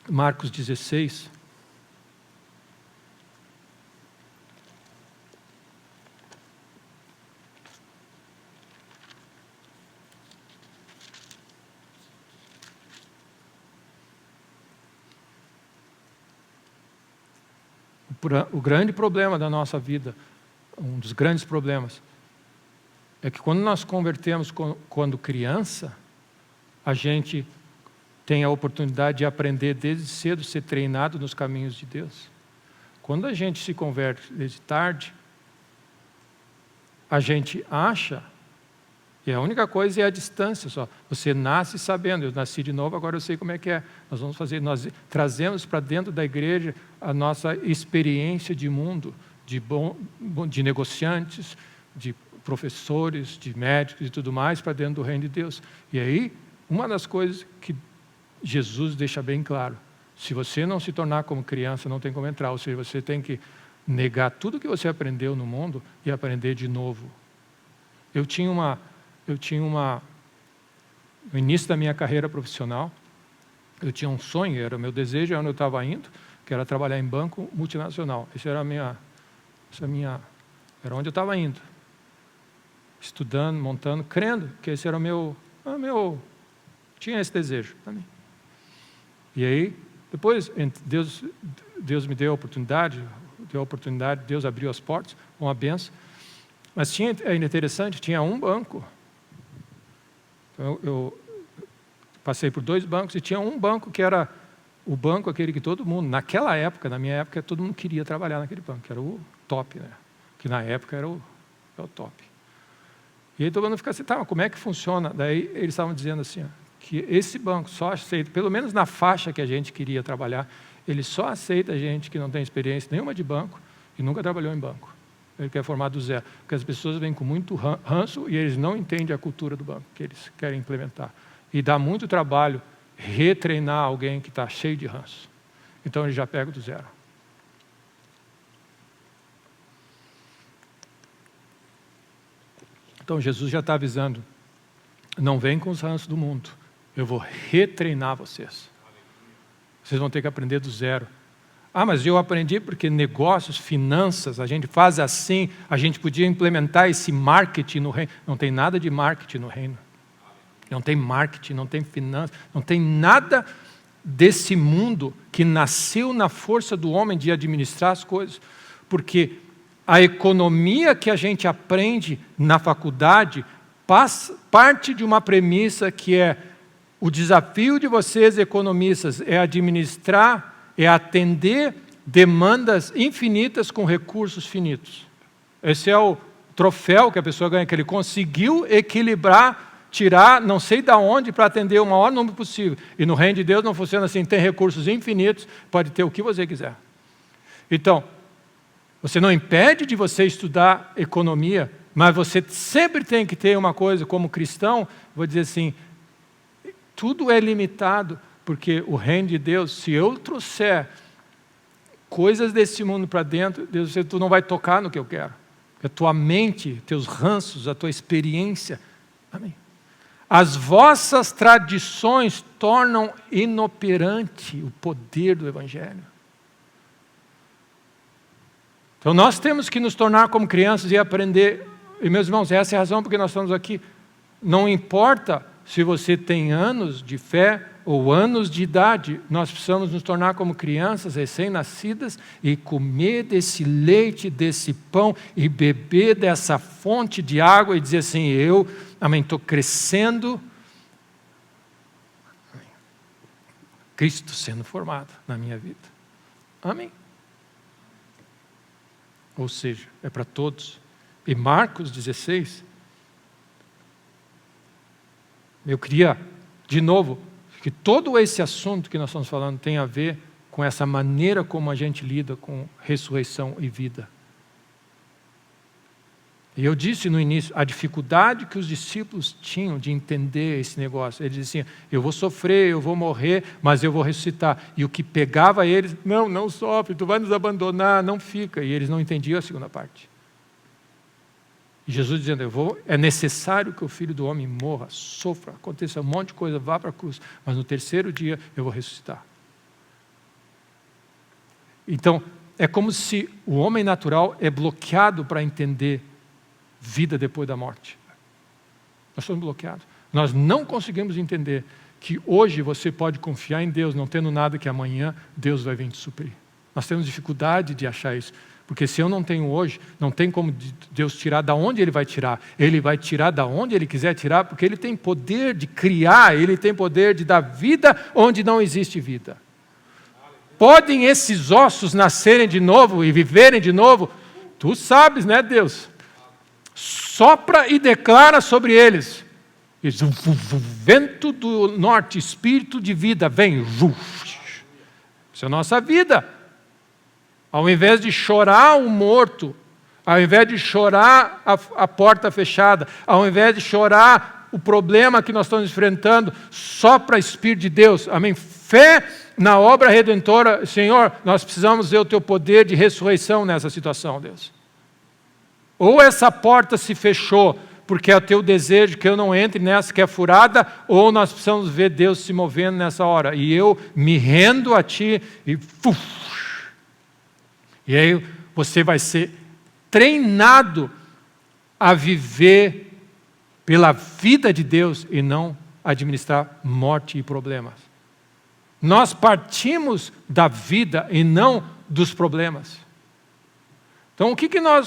Marcos 16. O grande problema da nossa vida, um dos grandes problemas, é que quando nós convertemos quando criança, a gente tem a oportunidade de aprender desde cedo, ser treinado nos caminhos de Deus. Quando a gente se converte desde tarde, a gente acha, e a única coisa é a distância só. Você nasce sabendo, eu nasci de novo, agora eu sei como é que é. Nós trazemos para dentro da igreja a nossa experiência de mundo, de negociantes, de professores, de médicos e tudo mais, para dentro do reino de Deus. E aí, uma das coisas que Jesus deixa bem claro, se você não se tornar como criança, não tem como entrar, ou seja, você tem que negar tudo que você aprendeu no mundo e aprender de novo. No início da minha carreira profissional, eu tinha um sonho, era o meu desejo, onde eu estava indo, que era trabalhar em banco multinacional. Era onde eu estava indo. Estudando, montando, crendo que esse era o meu tinha esse desejo também. E aí, depois, Deus me deu a oportunidade, Deus abriu as portas, uma benção. Mas é interessante, tinha um banco. Então, eu passei por 2 bancos e tinha um banco que era o banco aquele que todo mundo, naquela época, na minha época, todo mundo queria trabalhar naquele banco, que era o top, né? Que na época era o top. E aí todo mundo fica assim, tá, mas como é que funciona? Daí eles estavam dizendo assim, ó, que esse banco só aceita, pelo menos na faixa que a gente queria trabalhar, ele só aceita gente que não tem experiência nenhuma de banco e nunca trabalhou em banco. Ele quer formar do zero, porque as pessoas vêm com muito ranço e eles não entendem a cultura do banco que eles querem implementar. E dá muito trabalho retreinar alguém que está cheio de ranço. Então ele já pega do zero. Então Jesus já está avisando, não vem com os ranços do mundo, eu vou retreinar vocês. Vocês vão ter que aprender do zero. Ah, mas eu aprendi porque negócios, finanças, a gente faz assim, a gente podia implementar esse marketing no reino. Não tem nada de marketing no reino. Não tem marketing, não tem finanças, não tem nada desse mundo que nasceu na força do homem de administrar as coisas. Porque a economia que a gente aprende na faculdade parte de uma premissa que é: o desafio de vocês, economistas, é administrar, é atender demandas infinitas com recursos finitos. Esse é o troféu que a pessoa ganha, que ele conseguiu equilibrar, tirar não sei de onde para atender o maior número possível. E no reino de Deus não funciona assim, tem recursos infinitos, pode ter o que você quiser. Então, você não impede de você estudar economia, mas você sempre tem que ter uma coisa, como cristão, vou dizer assim, tudo é limitado, porque o reino de Deus, se eu trouxer coisas desse mundo para dentro, Deus, tu não vai tocar no que eu quero. A tua mente, teus ranços, a tua experiência. Amém. As vossas tradições tornam inoperante o poder do Evangelho. Então nós temos que nos tornar como crianças e aprender. E meus irmãos, essa é a razão porque nós estamos aqui. Não importa se você tem anos de fé ou anos de idade, nós precisamos nos tornar como crianças recém-nascidas e comer desse leite, desse pão e beber dessa fonte de água e dizer assim: eu, amém, estou crescendo, Cristo sendo formado na minha vida. Amém. Ou seja, é para todos. E Marcos 16, eu queria, de novo, que todo esse assunto que nós estamos falando tem a ver com essa maneira como a gente lida com ressurreição e vida. E eu disse no início, a dificuldade que os discípulos tinham de entender esse negócio. Eles diziam: eu vou sofrer, eu vou morrer, mas eu vou ressuscitar. E o que pegava eles: não sofre, tu vai nos abandonar, não fica. E eles não entendiam a segunda parte. E Jesus dizendo: é necessário que o Filho do Homem morra, sofra, aconteça um monte de coisa, vá para a cruz, mas no terceiro dia eu vou ressuscitar. Então, é como se o homem natural é bloqueado para entender vida depois da morte. Nós somos bloqueados. Nós não conseguimos entender que hoje você pode confiar em Deus, não tendo nada, que amanhã Deus vai vir te suprir. Nós temos dificuldade de achar isso. Porque se eu não tenho hoje, não tem como Deus tirar da onde Ele vai tirar. Ele vai tirar da onde Ele quiser tirar, porque Ele tem poder de criar, Ele tem poder de dar vida onde não existe vida. Podem esses ossos nascerem de novo e viverem de novo? Tu sabes, né, Deus? Sopra e declara sobre eles. Diz: o vento do norte, espírito de vida, vem. Isso é a nossa vida. Ao invés de chorar o morto, ao invés de chorar a porta fechada, ao invés de chorar o problema que nós estamos enfrentando, sopra o Espírito de Deus. Amém? Fé na obra redentora. Senhor, nós precisamos ver o Teu poder de ressurreição nessa situação, Deus. Ou essa porta se fechou porque é o Teu desejo que eu não entre nessa que é furada, ou nós precisamos ver Deus se movendo nessa hora. E eu me rendo a Ti e... E aí você vai ser treinado a viver pela vida de Deus e não administrar morte e problemas. Nós partimos da vida e não dos problemas. Então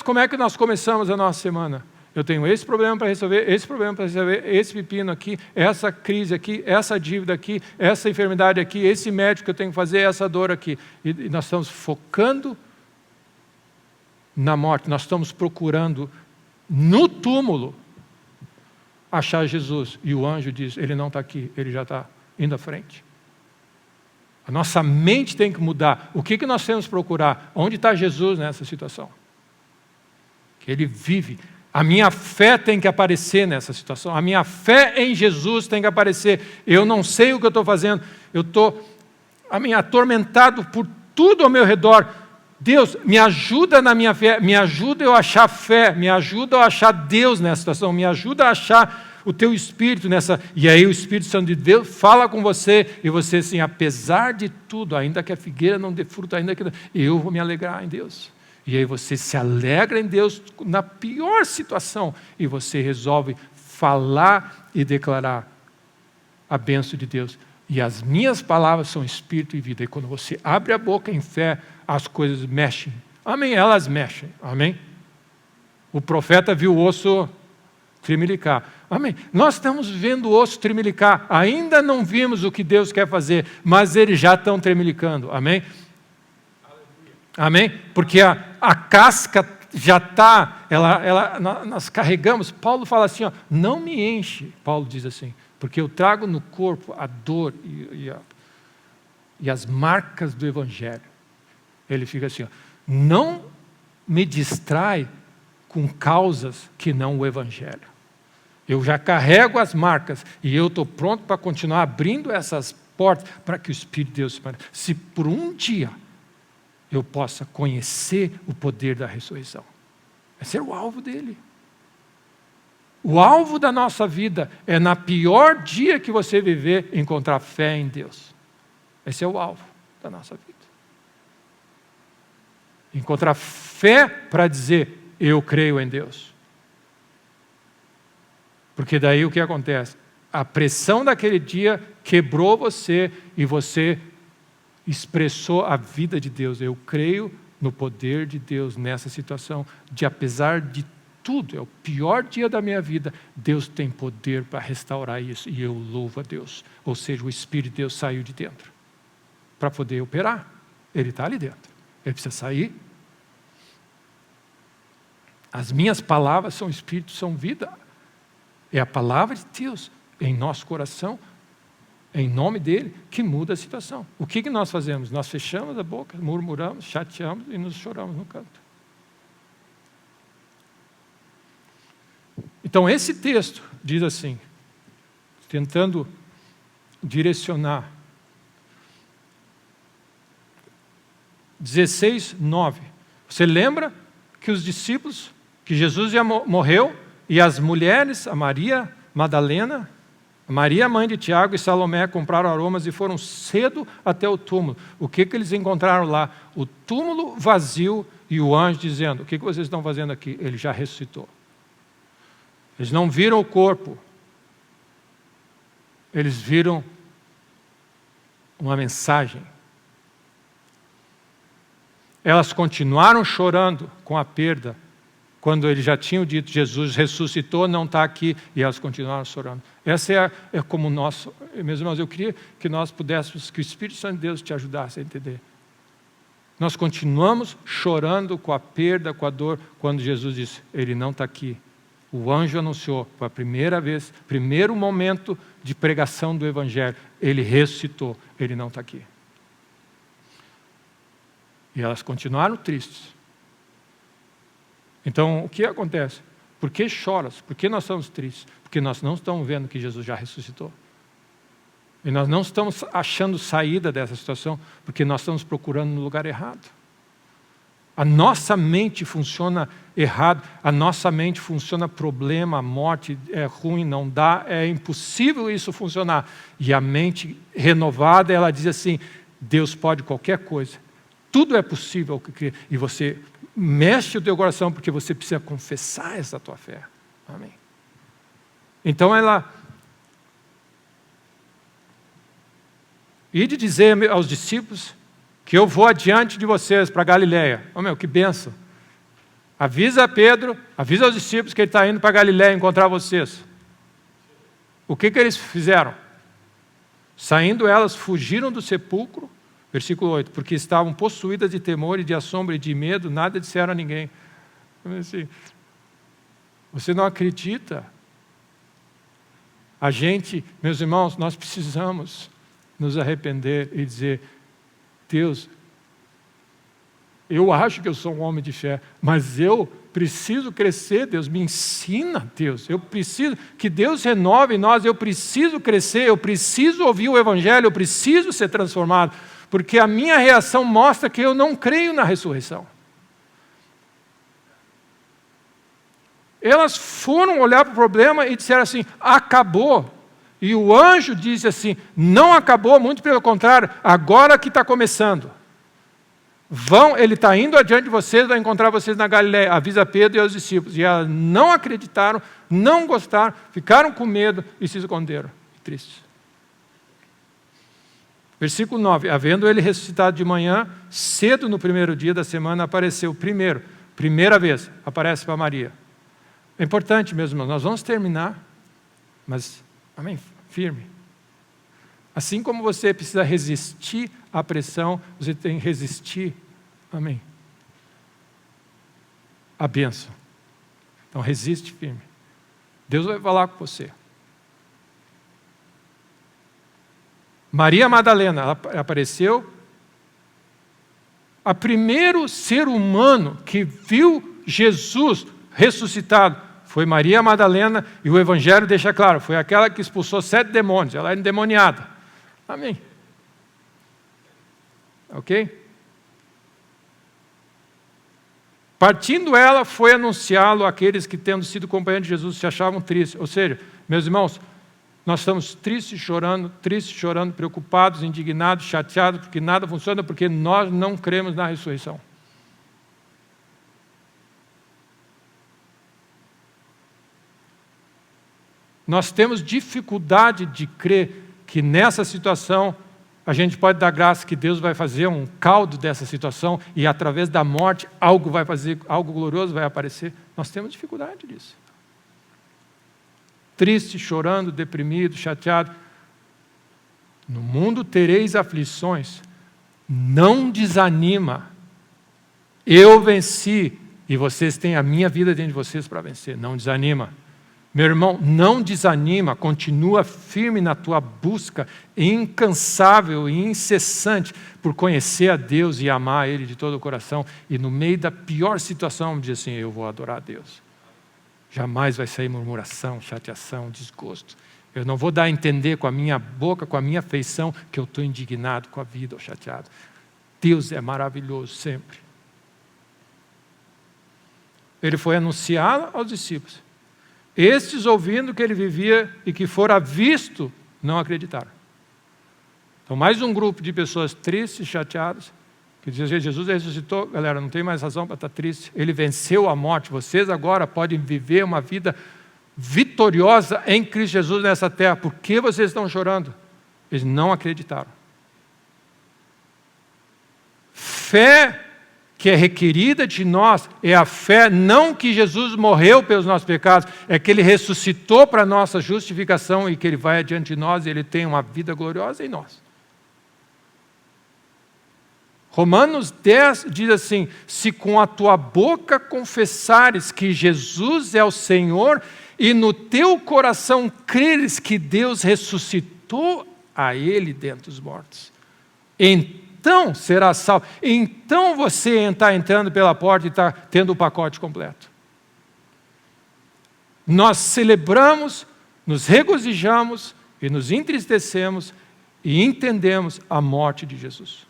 como é que nós começamos a nossa semana? Eu tenho esse problema para resolver, esse problema para resolver, esse pepino aqui, essa crise aqui, essa dívida aqui, essa enfermidade aqui, esse médico que eu tenho que fazer, essa dor aqui. E nós estamos focando na morte, nós estamos procurando no túmulo achar Jesus. E o anjo diz: Ele não está aqui, Ele já está indo à frente. A nossa mente tem que mudar. O que nós temos que procurar? Onde está Jesus nessa situação? Que Ele vive. A minha fé tem que aparecer nessa situação. A minha fé em Jesus tem que aparecer. Eu não sei o que eu estou fazendo. Eu estou atormentado por tudo ao meu redor. Deus, me ajuda na minha fé, me ajuda eu a achar fé, me ajuda eu a achar Deus nessa situação, me ajuda a achar o Teu Espírito nessa... E aí o Espírito Santo de Deus fala com você, e você assim: apesar de tudo, ainda que a figueira não dê fruto, ainda que... eu vou me alegrar em Deus. E aí você se alegra em Deus na pior situação, e você resolve falar e declarar a bênção de Deus. E as minhas palavras são espírito e vida. E quando você abre a boca em fé, as coisas mexem. Amém? Elas mexem. Amém? O profeta viu o osso tremelicar. Amém? Nós estamos vendo o osso tremelicar. Ainda não vimos o que Deus quer fazer, mas eles já estão tremelicando. Amém? Amém? Porque a casca já está, nós carregamos. Paulo fala assim, ó, não me enche. Paulo diz assim, porque eu trago no corpo a dor e as marcas do Evangelho. Ele fica assim, ó, não me distrai com causas que não o Evangelho. Eu já carrego as marcas e eu estou pronto para continuar abrindo essas portas para que o Espírito de Deus se manifeste. Se por um dia eu possa conhecer o poder da ressurreição. Esse é o alvo dele. O alvo da nossa vida é, na pior dia que você viver, encontrar fé em Deus. Esse é o alvo da nossa vida. Encontrar fé para dizer, eu creio em Deus. Porque daí o que acontece? A pressão daquele dia quebrou você e você expressou a vida de Deus. Eu creio no poder de Deus nessa situação, de apesar de tudo, é o pior dia da minha vida, Deus tem poder para restaurar isso, e eu louvo a Deus. Ou seja, o Espírito de Deus saiu de dentro, para poder operar. Ele está ali dentro, ele precisa sair. As minhas palavras são Espírito, são vida. É a palavra de Deus em nosso coração, em nome dele, que muda a situação. O que nós fazemos? Nós fechamos a boca, murmuramos, chateamos e nos choramos no canto. Então esse texto diz assim, tentando direcionar, 16:9. Você lembra que os discípulos, que Jesus já morreu, e as mulheres, a Maria Madalena, Maria, mãe de Tiago e Salomé, compraram aromas e foram cedo até o túmulo. O que eles encontraram lá? O túmulo vazio e o anjo dizendo, o que vocês estão fazendo aqui? Ele já ressuscitou. Eles não viram o corpo. Eles viram uma mensagem. Elas continuaram chorando com a perda, quando eles já tinham dito, Jesus ressuscitou, não está aqui, e elas continuaram chorando. Essa é como nós, meus irmãos, eu queria que nós pudéssemos, que o Espírito Santo de Deus te ajudasse a entender. Nós continuamos chorando com a perda, com a dor, quando Jesus disse, ele não está aqui. O anjo anunciou, foi a primeira vez, primeiro momento de pregação do Evangelho, ele ressuscitou, ele não está aqui. E elas continuaram tristes. Então, o que acontece? Por que choras? Por que nós estamos tristes? Porque nós não estamos vendo que Jesus já ressuscitou. E nós não estamos achando saída dessa situação, porque nós estamos procurando no lugar errado. A nossa mente funciona errado, a nossa mente funciona problema, a morte é ruim, não dá, é impossível isso funcionar. E a mente renovada, ela diz assim, Deus pode qualquer coisa, tudo é possível. E você mexe o teu coração, porque você precisa confessar essa tua fé. Amém. Então ela... E de dizer aos discípulos que eu vou adiante de vocês para Galiléia. Oh, meu, que bênção. Avisa a Pedro, avisa aos discípulos que ele está indo para Galiléia encontrar vocês. O que eles fizeram? Saindo elas, fugiram do sepulcro, versículo 8, porque estavam possuídas de temor e de assombro e de medo, nada disseram a ninguém. Assim, você não acredita? A gente, meus irmãos, nós precisamos nos arrepender e dizer, Deus, eu acho que eu sou um homem de fé, mas eu preciso crescer, Deus, me ensina, Deus, eu preciso, que Deus renove em nós, eu preciso crescer, eu preciso ouvir o Evangelho, eu preciso ser transformado, porque a minha reação mostra que eu não creio na ressurreição. Elas foram olhar para o problema e disseram assim, acabou. E o anjo disse assim, não acabou, muito pelo contrário, agora que está começando. Vão, ele está indo adiante de vocês, vai encontrar vocês na Galiléia, avisa Pedro e aos discípulos. E elas não acreditaram, não gostaram, ficaram com medo e se esconderam, tristes. Versículo 9. Havendo ele ressuscitado de manhã, cedo no primeiro dia da semana, apareceu primeira vez, aparece para Maria. É importante, meus irmãos, nós vamos terminar, mas, amém, firme. Assim como você precisa resistir à pressão, você tem que resistir, amém, à bênção. Então, resiste firme. Deus vai falar com você. Maria Madalena, ela apareceu, a primeiro ser humano que viu Jesus ressuscitado foi Maria Madalena, e o Evangelho deixa claro, foi aquela que expulsou 7 demônios, ela era endemoniada. Amém. Ok? Partindo ela, foi anunciá-lo àqueles que, tendo sido companheiros de Jesus, se achavam tristes. Ou seja, meus irmãos, nós estamos tristes, chorando, preocupados, indignados, chateados, porque nada funciona, porque nós não cremos na ressurreição. Nós temos dificuldade de crer que nessa situação a gente pode dar graça que Deus vai fazer um caldo dessa situação e através da morte algo vai fazer, algo glorioso vai aparecer. Nós temos dificuldade disso. Triste, chorando, deprimido, chateado. No mundo tereis aflições. Não desanima. Eu venci e vocês têm a minha vida dentro de vocês para vencer. Não desanima. Meu irmão, não desanima, continua firme na tua busca, incansável e incessante por conhecer a Deus e amar a Ele de todo o coração. E no meio da pior situação, diz assim, eu vou adorar a Deus. Jamais vai sair murmuração, chateação, desgosto. Eu não vou dar a entender com a minha boca, com a minha feição, que eu estou indignado com a vida ou chateado. Deus é maravilhoso sempre. Ele foi anunciá-la aos discípulos. Estes, ouvindo que ele vivia e que fora visto, não acreditaram. Então, mais um grupo de pessoas tristes, chateadas, que dizem, Jesus ressuscitou, galera, não tem mais razão para estar triste. Ele venceu a morte. Vocês agora podem viver uma vida vitoriosa em Cristo Jesus nessa terra. Por que vocês estão chorando? Eles não acreditaram. Fé que é requerida de nós é a fé, não que Jesus morreu pelos nossos pecados, é que Ele ressuscitou para a nossa justificação e que Ele vai adiante de nós e Ele tem uma vida gloriosa em nós. Romanos 10 diz assim, se com a tua boca confessares que Jesus é o Senhor e no teu coração creres que Deus ressuscitou a Ele dentre os mortos, então será salvo. Então você está entrando pela porta e está tendo o pacote completo. Nós celebramos, nos regozijamos e nos entristecemos e entendemos a morte de Jesus.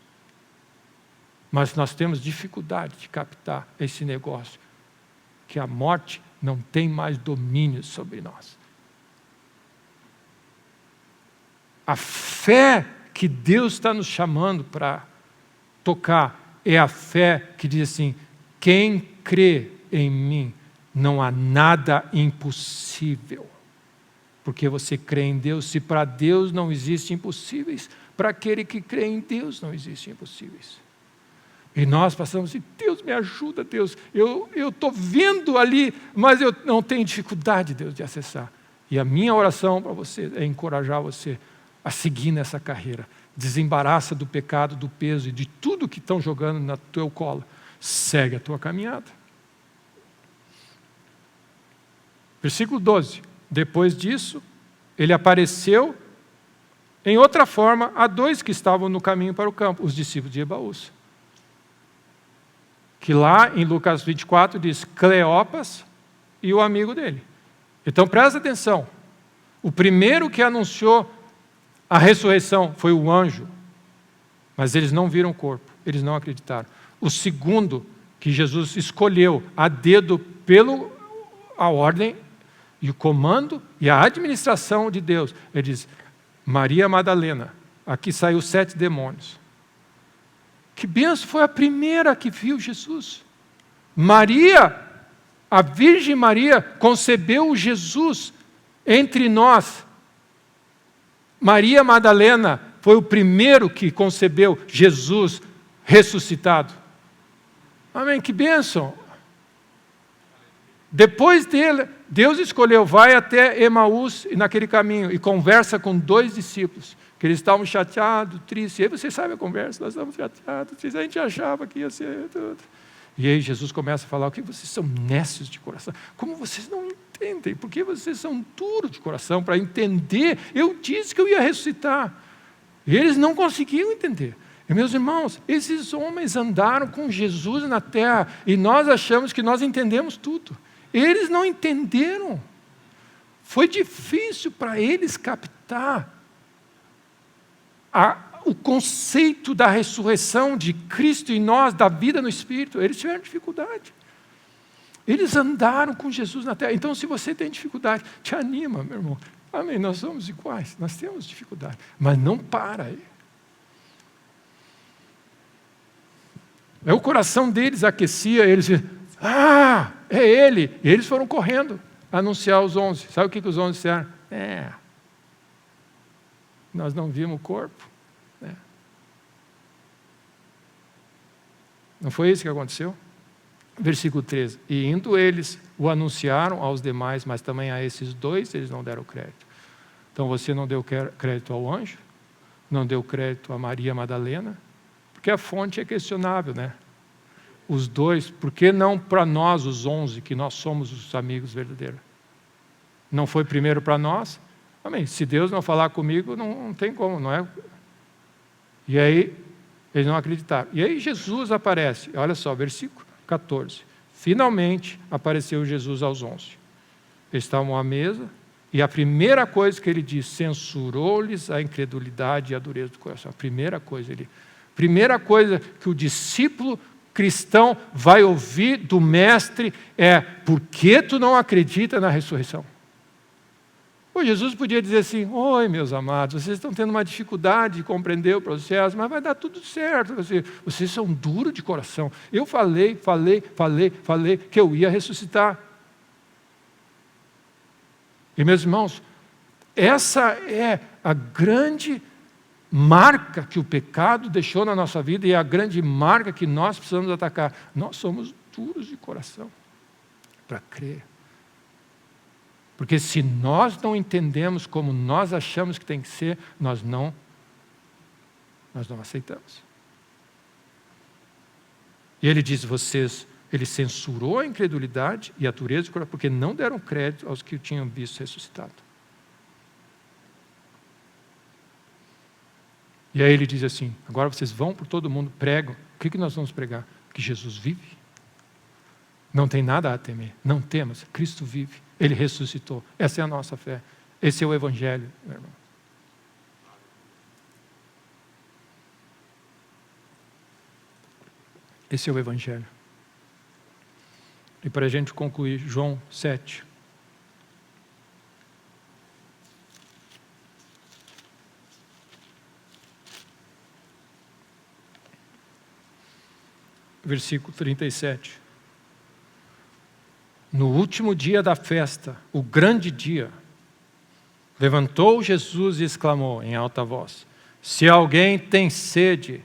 Mas nós temos dificuldade de captar esse negócio, que a morte não tem mais domínio sobre nós. A fé que Deus está nos chamando para tocar é a fé que diz assim, quem crê em mim, não há nada impossível. Porque você crê em Deus, se para Deus não existem impossíveis, para aquele que crê em Deus não existem impossíveis. E nós passamos assim, Deus me ajuda, Deus, eu estou vendo ali, mas eu não tenho dificuldade, Deus, de acessar. E a minha oração para você é encorajar você a seguir nessa carreira. Desembaraça do pecado, do peso e de tudo que estão jogando no teu colo. Segue a tua caminhada. Versículo 12. Depois disso, ele apareceu em outra forma a 2 que estavam no caminho para o campo, os discípulos de Ebaús. Que lá em Lucas 24 diz Cleopas e o amigo dele. Então presta atenção. O primeiro que anunciou a ressurreição foi o anjo, mas eles não viram o corpo, eles não acreditaram. O segundo, que Jesus escolheu a dedo pela ordem e o comando e a administração de Deus, ele diz, Maria Madalena, aqui saiu 7 demônios. Que benção, foi a primeira que viu Jesus. Maria, a Virgem Maria, concebeu Jesus entre nós. Maria Madalena foi o primeiro que concebeu Jesus ressuscitado. Amém? Que bênção! Depois dele, Deus escolheu, vai até Emaús naquele caminho e conversa com 2 discípulos, que eles estavam chateados, tristes. E aí você sabe a conversa, nós estamos chateados, tristes, a gente achava que ia ser tudo. E aí Jesus começa a falar, o que vocês são nécios de coração? Como vocês não entendem? Por que vocês são duros de coração para entender? Eu disse que eu ia ressuscitar. E eles não conseguiam entender. E meus irmãos, esses homens andaram com Jesus na terra e nós achamos que nós entendemos tudo. Eles não entenderam. Foi difícil para eles captar o conceito da ressurreição de Cristo em nós, da vida no Espírito. Eles tiveram dificuldade. Eles andaram com Jesus na terra. Então, se você tem dificuldade, te anima, meu irmão. Amém, nós somos iguais, nós temos dificuldade. Mas não para aí. O coração deles aquecia, eles diziam, é ele. E eles foram correndo anunciar os 11. Sabe o que os 11 disseram? Nós não vimos o corpo. Não foi isso que aconteceu? Versículo 13. E indo eles, o anunciaram aos demais, mas também a esses 2 eles não deram crédito. Então você não deu crédito ao anjo, não deu crédito a Maria Madalena, porque a fonte é questionável, né? Os 2, por que não para nós, os 11, que nós somos os amigos verdadeiros? Não foi primeiro para nós? Amém. Se Deus não falar comigo, não tem como, não é? E aí, eles não acreditaram. E aí Jesus aparece, olha só, versículo 14. Finalmente apareceu Jesus aos 11. Eles estavam à mesa, e a primeira coisa que ele diz, censurou-lhes a incredulidade e a dureza do coração. A primeira coisa que o discípulo cristão vai ouvir do mestre é: por que tu não acredita na ressurreição? Jesus podia dizer assim: oi, meus amados, vocês estão tendo uma dificuldade de compreender o processo, mas vai dar tudo certo. Vocês são duros de coração. Eu falei que eu ia ressuscitar. E, meus irmãos, essa é a grande marca que o pecado deixou na nossa vida e é a grande marca que nós precisamos atacar. Nós somos duros de coração para crer. Porque se nós não entendemos como nós achamos que tem que ser, nós não aceitamos. E ele diz, ele censurou a incredulidade e a dureza do coração, porque não deram crédito aos que o tinham visto ressuscitado. E aí ele diz assim, agora vocês vão por todo mundo, pregam. O que nós vamos pregar? Que Jesus vive. Não tem nada a temer, não temas, Cristo vive. Ele ressuscitou. Essa é a nossa fé. Esse é o Evangelho, meu irmão. Esse é o Evangelho. E para a gente concluir, João 7. Versículo 37. No último dia da festa, o grande dia, levantou Jesus e exclamou em alta voz: se alguém tem sede,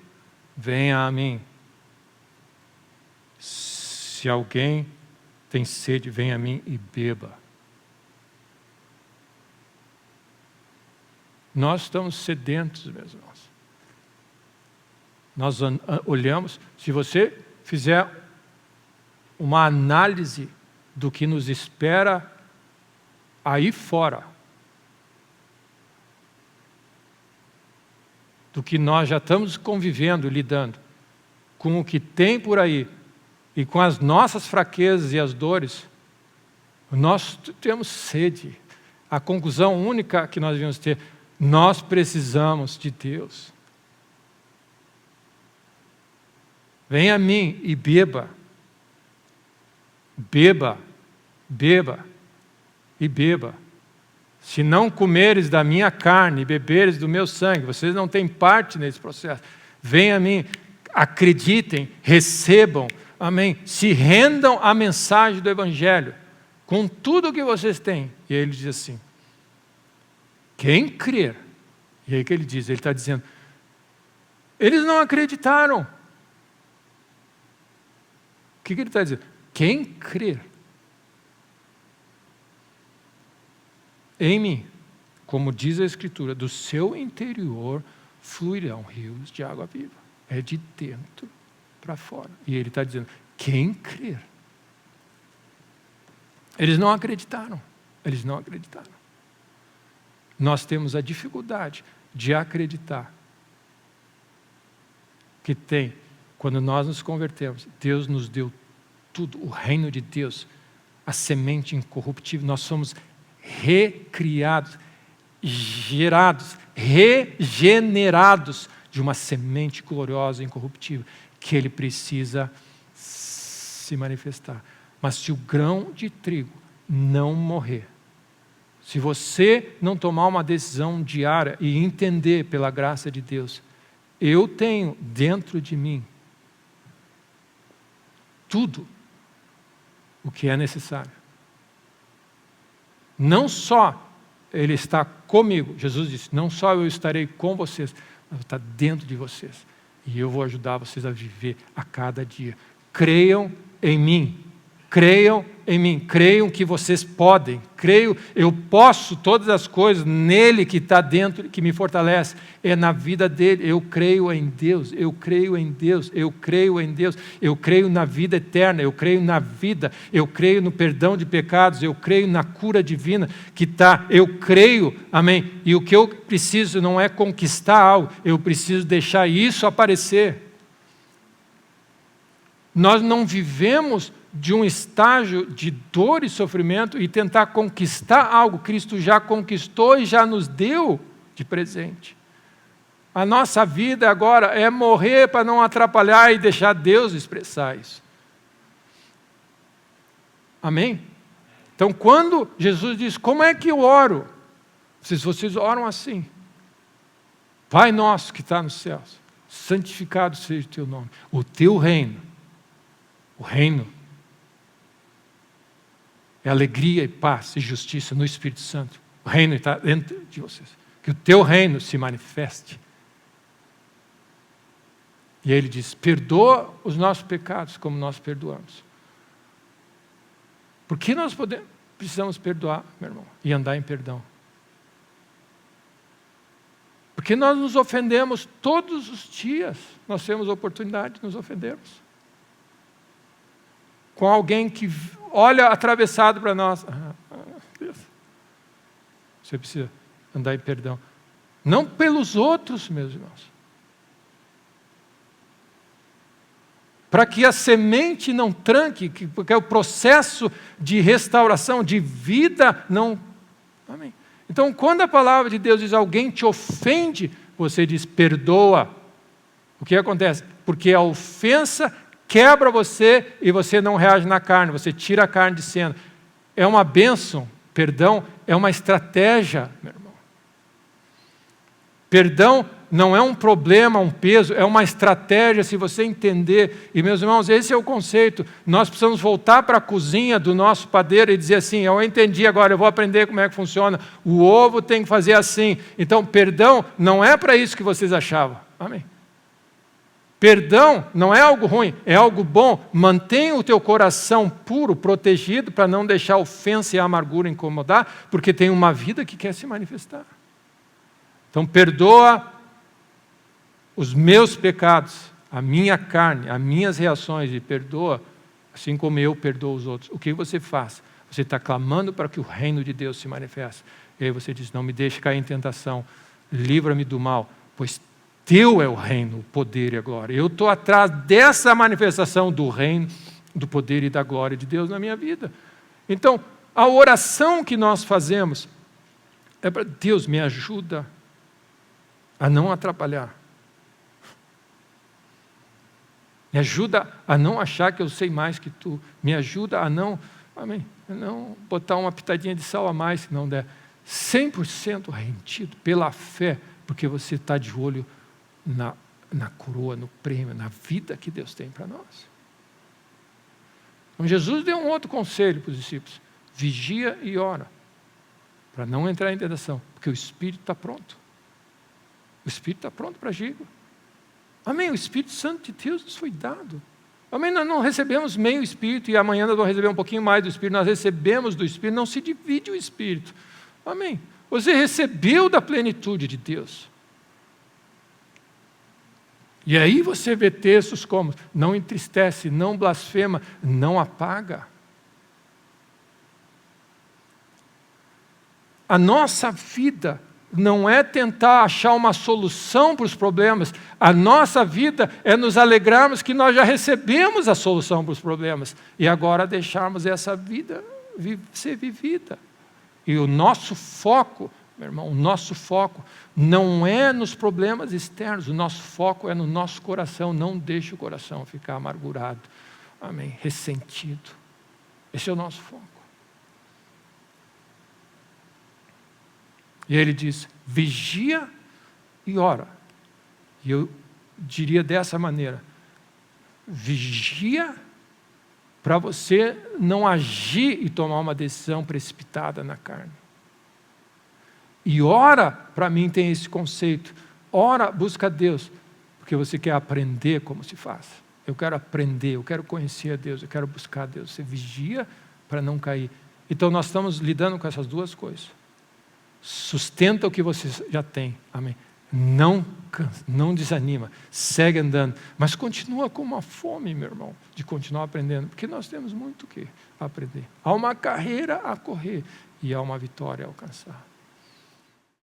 venha a mim. Se alguém tem sede, venha a mim e beba. Nós estamos sedentos, meus irmãos. Nós olhamos, se você fizer uma análise do que nos espera aí fora, do que nós já estamos convivendo, lidando, com o que tem por aí, e com as nossas fraquezas e as dores, nós temos sede. A conclusão única que nós devemos ter, nós precisamos de Deus. Venha a mim e beba. Beba e beba. Se não comeres da minha carne e beberes do meu sangue, vocês não têm parte nesse processo. Venham a mim, acreditem, recebam, amém. Se rendam à mensagem do Evangelho, com tudo o que vocês têm. E aí ele diz assim: quem crer E aí que ele diz? Ele está dizendo, eles não acreditaram. O que ele está dizendo? Quem crer em mim, como diz a Escritura, do seu interior fluirão rios de água viva. É de dentro para fora. E ele está dizendo, quem crer. Eles não acreditaram. Eles não acreditaram. Nós temos a dificuldade de acreditar que tem, quando nós nos convertemos, Deus nos deu tudo, o reino de Deus, a semente incorruptível, nós somos recriados, gerados, regenerados de uma semente gloriosa e incorruptível, que Ele precisa se manifestar. Mas se o grão de trigo não morrer, se você não tomar uma decisão diária e entender pela graça de Deus, eu tenho dentro de mim tudo o que é necessário. Não só Ele está comigo, Jesus disse, não só eu estarei com vocês, mas eu estou dentro de vocês. E eu vou ajudar vocês a viver a cada dia. Creiam em mim. Creiam em mim, creiam que vocês podem, creio, eu posso todas as coisas nele que está dentro, que me fortalece, é na vida dele, eu creio em Deus, eu creio em Deus, eu creio em Deus, eu creio na vida eterna, eu creio na vida, eu creio no perdão de pecados, eu creio na cura divina que está, eu creio, amém, e o que eu preciso não é conquistar algo, eu preciso deixar isso aparecer. Nós não vivemos de um estágio de dor e sofrimento e tentar conquistar algo. Cristo já conquistou e já nos deu de presente. A nossa vida agora é morrer para não atrapalhar e deixar Deus expressar isso. Amém? Então, quando Jesus diz, como é que eu oro? Vocês oram assim. Pai nosso que está nos céus, santificado seja o teu nome. O teu reino, o reino, é alegria e paz e justiça no Espírito Santo. O reino está dentro de vocês. Que o teu reino se manifeste. E aí ele diz, perdoa os nossos pecados como nós perdoamos. Por que nós precisamos perdoar, meu irmão, e andar em perdão? Porque nós nos ofendemos todos os dias. Nós temos oportunidade de nos ofendermos. Com alguém que olha atravessado para nós. Você precisa andar em perdão. Não pelos outros, meus irmãos. Para que a semente não tranque, porque o processo de restauração, de vida, não... Amém. Então, quando a palavra de Deus diz, alguém te ofende, você diz, perdoa. O que acontece? Porque a ofensa quebra você e você não reage na carne, você tira a carne de cena. É uma bênção, perdão é uma estratégia, meu irmão. Perdão não é um problema, um peso, é uma estratégia, se você entender. E, meus irmãos, esse é o conceito. Nós precisamos voltar para a cozinha do nosso padeiro e dizer assim, eu entendi agora, eu vou aprender como é que funciona. O ovo tem que fazer assim. Então, perdão não é para isso que vocês achavam. Amém. Perdão não é algo ruim, é algo bom. Mantenha o teu coração puro, protegido, para não deixar a ofensa e a amargura incomodar, porque tem uma vida que quer se manifestar. Então, perdoa os meus pecados, a minha carne, as minhas reações, e perdoa, assim como eu perdoo os outros. O que você faz? Você está clamando para que o reino de Deus se manifeste. E aí você diz, não me deixe cair em tentação, livra-me do mal, pois teu é o reino, o poder e a glória. Eu estou atrás dessa manifestação do reino, do poder e da glória de Deus na minha vida. Então, a oração que nós fazemos é para Deus, me ajuda a não atrapalhar. Me ajuda a não achar que eu sei mais que tu. Me ajuda a não, amém, a não botar uma pitadinha de sal a mais, se não der. 100% rendido pela fé, porque você está de olho na coroa, no prêmio, na vida que Deus tem para nós. Então Jesus deu um outro conselho para os discípulos. Vigia e ora, para não entrar em tentação, porque o Espírito está pronto, O Espírito está pronto para agir. Amém? O Espírito Santo de Deus nos foi dado. Amém? Nós não recebemos meio Espírito e amanhã nós vamos receber um pouquinho mais do Espírito. Nós recebemos do Espírito, não se divide o Espírito. Amém? Você recebeu da plenitude de Deus. E aí você vê textos como: não entristece, não blasfema, não apaga. A nossa vida não é tentar achar uma solução para os problemas. A nossa vida é nos alegrarmos que nós já recebemos a solução para os problemas. E agora deixarmos essa vida ser vivida. E o nosso foco, meu irmão, o nosso foco não é nos problemas externos. O nosso foco é no nosso coração. Não deixe o coração ficar amargurado. Amém? Ressentido. Esse é o nosso foco. E ele diz: vigia e ora. E eu diria dessa maneira: vigia para você não agir e tomar uma decisão precipitada na carne. E ora, para mim tem esse conceito: ora, busca Deus, porque você quer aprender como se faz. Eu quero aprender, eu quero conhecer a Deus, eu quero buscar a Deus. Você vigia para não cair. Então nós estamos lidando com essas duas coisas. Sustenta o que você já tem, amém? Não cansa, não desanima, segue andando, mas continua com uma fome, meu irmão, de continuar aprendendo, porque nós temos muito o que aprender. Há uma carreira a correr e há uma vitória a alcançar.